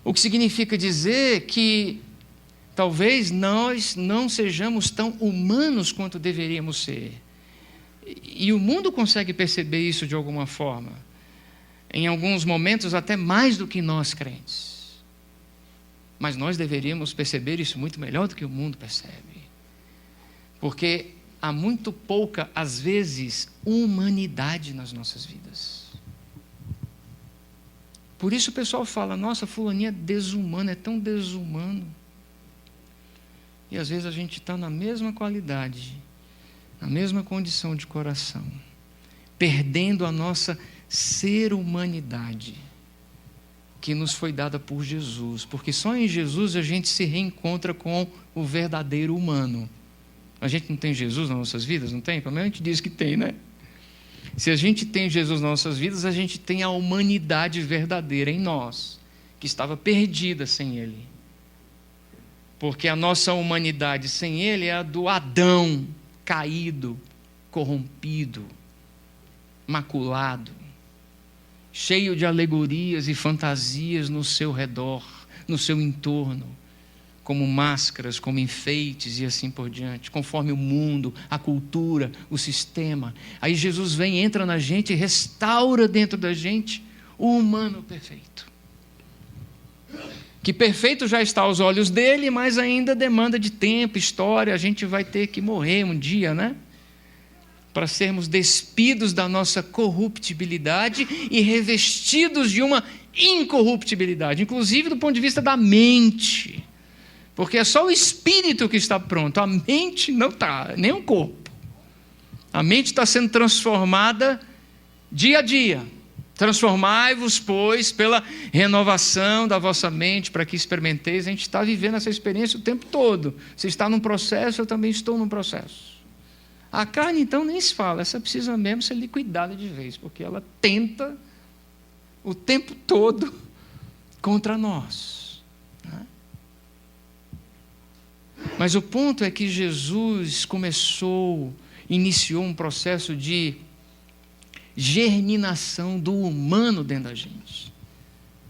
[SPEAKER 1] O que significa dizer que talvez nós não sejamos tão humanos quanto deveríamos ser. E o mundo consegue perceber isso de alguma forma. Em alguns momentos até mais do que nós crentes. Mas nós deveríamos perceber isso muito melhor do que o mundo percebe. Porque há muito pouca, às vezes, humanidade nas nossas vidas. Por isso o pessoal fala: nossa, fulaninha é desumano, é tão desumano. E às vezes a gente está na mesma qualidade, na mesma condição de coração, perdendo a nossa ser-humanidade, que nos foi dada por Jesus. Porque só em Jesus a gente se reencontra com o verdadeiro humano. A gente não tem Jesus nas nossas vidas? Não tem? Pelo menos a gente diz que tem, né? Se a gente tem Jesus nas nossas vidas, a gente tem a humanidade verdadeira em nós, que estava perdida sem Ele. Porque a nossa humanidade sem Ele é a do Adão caído, corrompido, maculado, cheio de alegorias e fantasias no seu redor, no seu entorno, como máscaras, como enfeites e assim por diante, conforme o mundo, a cultura, o sistema. Aí Jesus vem, entra na gente e restaura dentro da gente o humano perfeito. Que perfeito já está aos olhos dele, mas ainda demanda de tempo, história. A gente vai ter que morrer um dia, né? Para sermos despidos da nossa corruptibilidade e revestidos de uma incorruptibilidade, inclusive do ponto de vista da mente. Porque é só o espírito que está pronto, a mente não está, nem o corpo. A mente está sendo transformada dia a dia. Transformai-vos, pois, pela renovação da vossa mente, para que experimenteis. A gente está vivendo essa experiência o tempo todo. Você está num processo, eu também estou num processo. A carne, então, nem se fala. Essa precisa mesmo ser liquidada de vez, porque ela tenta o tempo todo contra nós. Mas o ponto é que Jesus iniciou um processo de germinação do humano dentro da gente.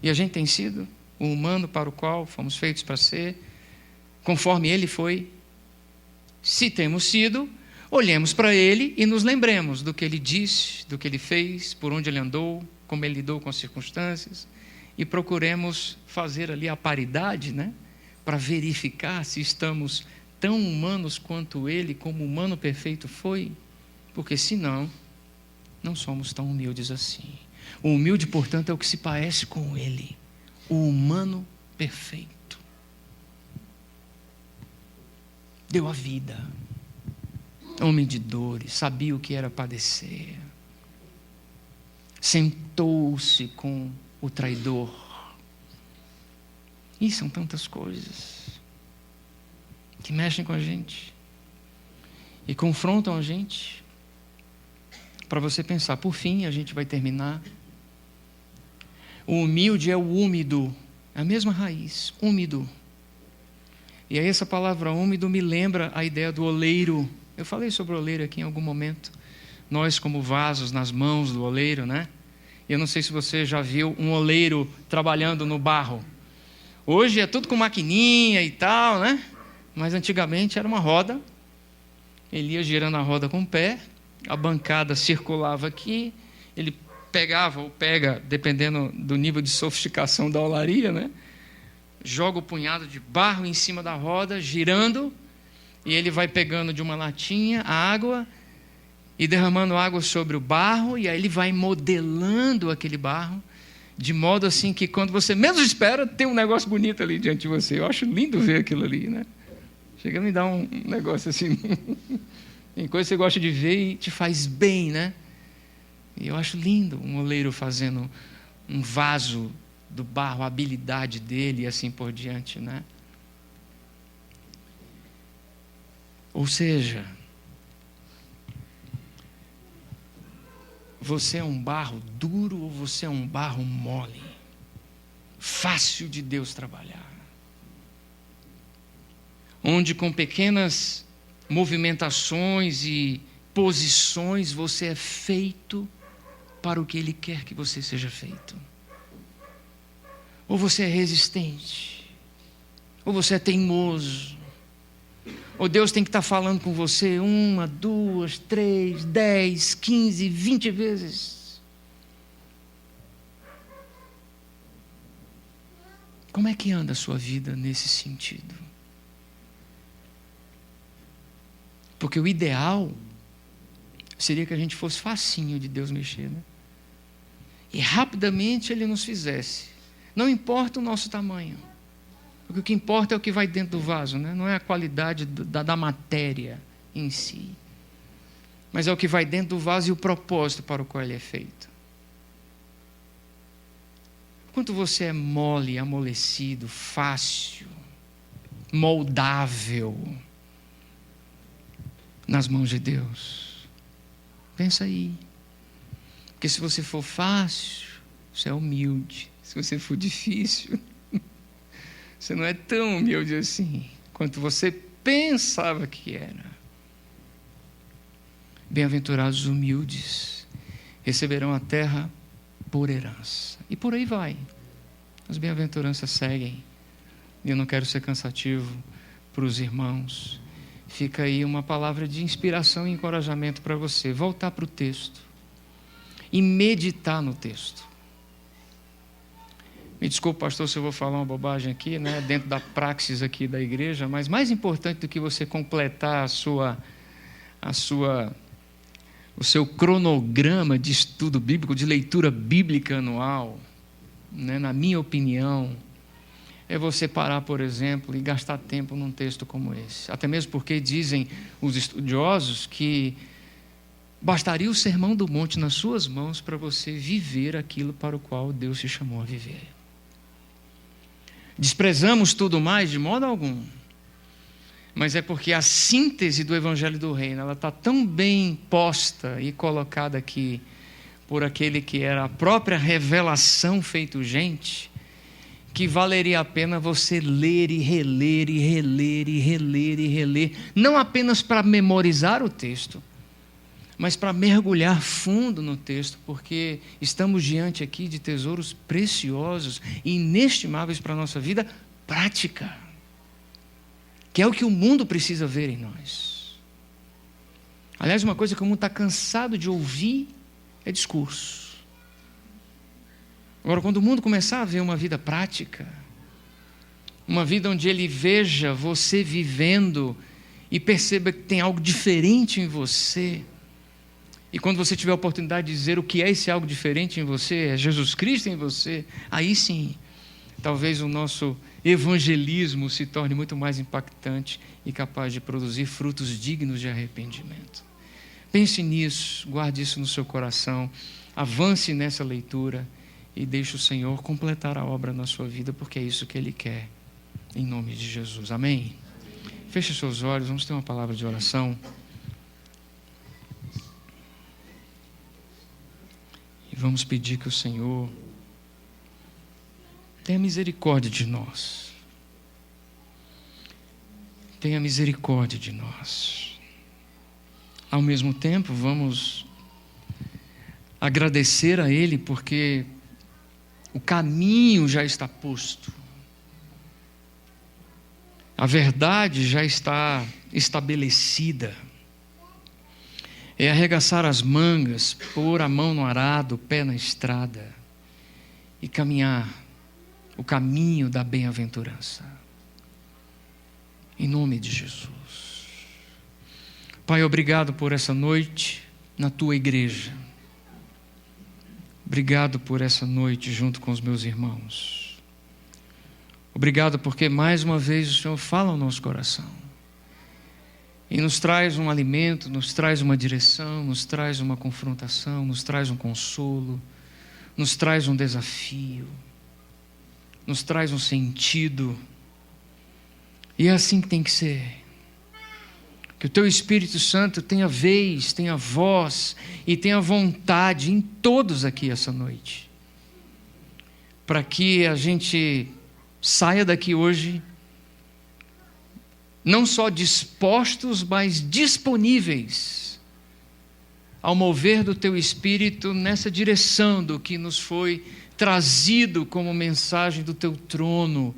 [SPEAKER 1] E a gente tem sido o humano para o qual fomos feitos para ser, conforme Ele foi. Se temos sido, olhemos para Ele e nos lembremos do que Ele disse, do que Ele fez, por onde Ele andou, como Ele lidou com as circunstâncias, e procuremos fazer ali a paridade, né? Para verificar se estamos tão humanos quanto Ele, como humano perfeito foi, porque senão, não somos tão humildes assim. O humilde, portanto, é o que se parece com Ele, o humano perfeito. Deu a vida, homem de dores, sabia o que era padecer, sentou-se com o traidor. E são tantas coisas que mexem com a gente e confrontam a gente, para você pensar. Por fim, a gente vai terminar. O humilde é o úmido, é a mesma raiz, úmido. E aí essa palavra úmido me lembra a ideia do oleiro. Eu falei sobre o oleiro aqui em algum momento. Nós como vasos nas mãos do oleiro, né? Eu não sei se você já viu um oleiro trabalhando no barro. Hoje é tudo com maquininha e tal, né? Mas antigamente era uma roda. Ele ia girando a roda com o pé, a bancada circulava aqui, ele pegava ou pega, dependendo do nível de sofisticação da olaria, né? Joga o punhado de barro em cima da roda, girando, e ele vai pegando de uma latinha a água e derramando água sobre o barro, e aí ele vai modelando aquele barro, de modo assim que quando você menos espera, tem um negócio bonito ali diante de você. Eu acho lindo ver aquilo ali, né? Chega a me dar um negócio assim. Tem coisa que você gosta de ver e te faz bem, né? E eu acho lindo um oleiro fazendo um vaso do barro, a habilidade dele e assim por diante, né? Ou seja, você é um barro duro ou você é um barro mole? Fácil de Deus trabalhar. Onde com pequenas movimentações e posições você é feito para o que Ele quer que você seja feito. Ou você é resistente, ou você é teimoso, ou Deus tem que estar falando com você 1, 2, 3, 10, 15, 20 vezes. Como é que anda a sua vida nesse sentido? Porque o ideal seria que a gente fosse facinho de Deus mexer, né? E rapidamente Ele nos fizesse. Não importa o nosso tamanho. Porque o que importa é o que vai dentro do vaso, né? Não é a qualidade da matéria em si. Mas é o que vai dentro do vaso e o propósito para o qual ele é feito. Quanto você é mole, amolecido, fácil, moldável nas mãos de Deus. Pensa aí. Porque se você for fácil, você é humilde. Se você for difícil, você não é tão humilde assim quanto você pensava que era. Bem-aventurados os humildes, receberão a terra por herança. E por aí vai. As bem-aventuranças seguem. E eu não quero ser cansativo para os irmãos. Fica aí uma palavra de inspiração e encorajamento para você. Voltar para o texto e meditar no texto. Me desculpe, pastor, se eu vou falar uma bobagem aqui, né, dentro da praxis aqui da igreja, mas mais importante do que você completar o seu cronograma de estudo bíblico, de leitura bíblica anual, né, na minha opinião, é você parar, por exemplo, e gastar tempo num texto como esse. Até mesmo porque dizem os estudiosos que bastaria o sermão do monte nas suas mãos para você viver aquilo para o qual Deus te chamou a viver. Desprezamos tudo mais de modo algum, mas é porque a síntese do Evangelho do Reino, ela está tão bem posta e colocada aqui por aquele que era a própria revelação feito gente, que valeria a pena você ler e reler e reler e reler e reler, não apenas para memorizar o texto, mas para mergulhar fundo no texto, porque estamos diante aqui de tesouros preciosos e inestimáveis para a nossa vida prática, que é o que o mundo precisa ver em nós. Aliás, uma coisa que o mundo está cansado de ouvir é discurso. Agora, quando o mundo começar a ver uma vida prática, uma vida onde ele veja você vivendo e perceba que tem algo diferente em você, e quando você tiver a oportunidade de dizer o que é esse algo diferente em você, é Jesus Cristo em você, aí sim, talvez o nosso evangelismo se torne muito mais impactante e capaz de produzir frutos dignos de arrependimento. Pense nisso, guarde isso no seu coração, avance nessa leitura e deixe o Senhor completar a obra na sua vida, porque é isso que Ele quer, em nome de Jesus. Amém? Feche seus olhos, vamos ter uma palavra de oração. E vamos pedir que o Senhor tenha misericórdia de nós. Tenha misericórdia de nós. Ao mesmo tempo, vamos agradecer a Ele porque o caminho já está posto. A verdade já está estabelecida. É arregaçar as mangas, pôr a mão no arado, o pé na estrada e caminhar o caminho da bem-aventurança. Em nome de Jesus. Pai, obrigado por essa noite na tua igreja. Obrigado por essa noite junto com os meus irmãos. Obrigado porque mais uma vez o Senhor fala ao nosso coração e nos traz um alimento, nos traz uma direção, nos traz uma confrontação, nos traz um consolo, nos traz um desafio, nos traz um sentido. E é assim que tem que ser. Que o teu Espírito Santo tenha vez, tenha voz e tenha vontade em todos aqui essa noite. Para que a gente saia daqui hoje não só dispostos, mas disponíveis ao mover do teu Espírito nessa direção do que nos foi trazido como mensagem do teu trono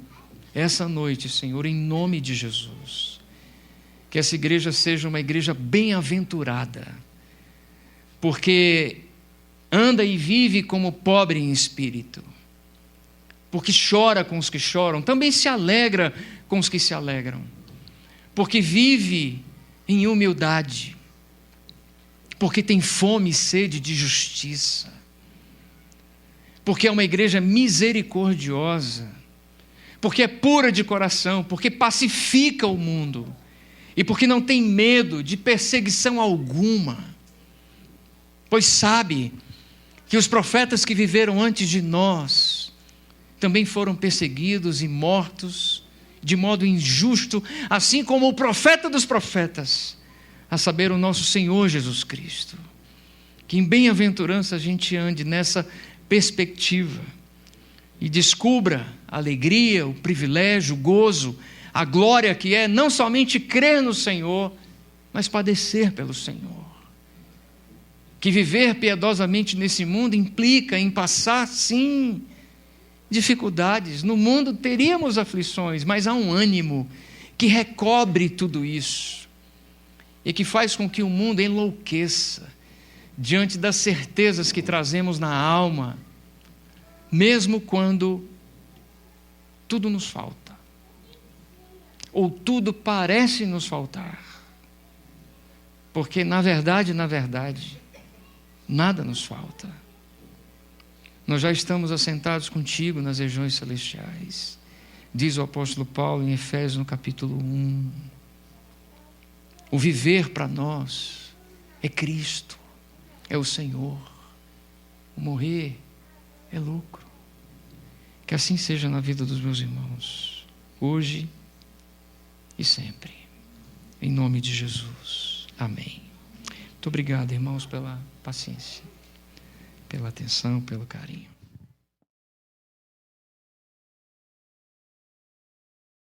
[SPEAKER 1] essa noite, Senhor, em nome de Jesus. Que essa igreja seja uma igreja bem-aventurada, porque anda e vive como pobre em espírito, porque chora com os que choram, também se alegra com os que se alegram, porque vive em humildade, porque tem fome e sede de justiça, porque é uma igreja misericordiosa, porque é pura de coração, porque pacifica o mundo, e porque não tem medo de perseguição alguma, pois sabe que os profetas que viveram antes de nós também foram perseguidos e mortos de modo injusto, assim como o profeta dos profetas, a saber, o nosso Senhor Jesus Cristo. Que em bem-aventurança a gente ande nessa perspectiva e descubra a alegria, o privilégio, o gozo, a glória que é não somente crer no Senhor, mas padecer pelo Senhor. Que viver piedosamente nesse mundo implica em passar, sim, dificuldades. No mundo teríamos aflições, mas há um ânimo que recobre tudo isso e que faz com que o mundo enlouqueça diante das certezas que trazemos na alma, mesmo quando tudo nos falta, ou tudo parece nos faltar, porque na verdade, nada nos falta. Nós já estamos assentados contigo nas regiões celestiais, diz o apóstolo Paulo em Efésios no capítulo 1. O viver para nós é Cristo, é o Senhor. O morrer é lucro. Que assim seja na vida dos meus irmãos, hoje e sempre. Em nome de Jesus. Amém. Muito obrigado, irmãos, pela paciência, pela atenção, pelo carinho.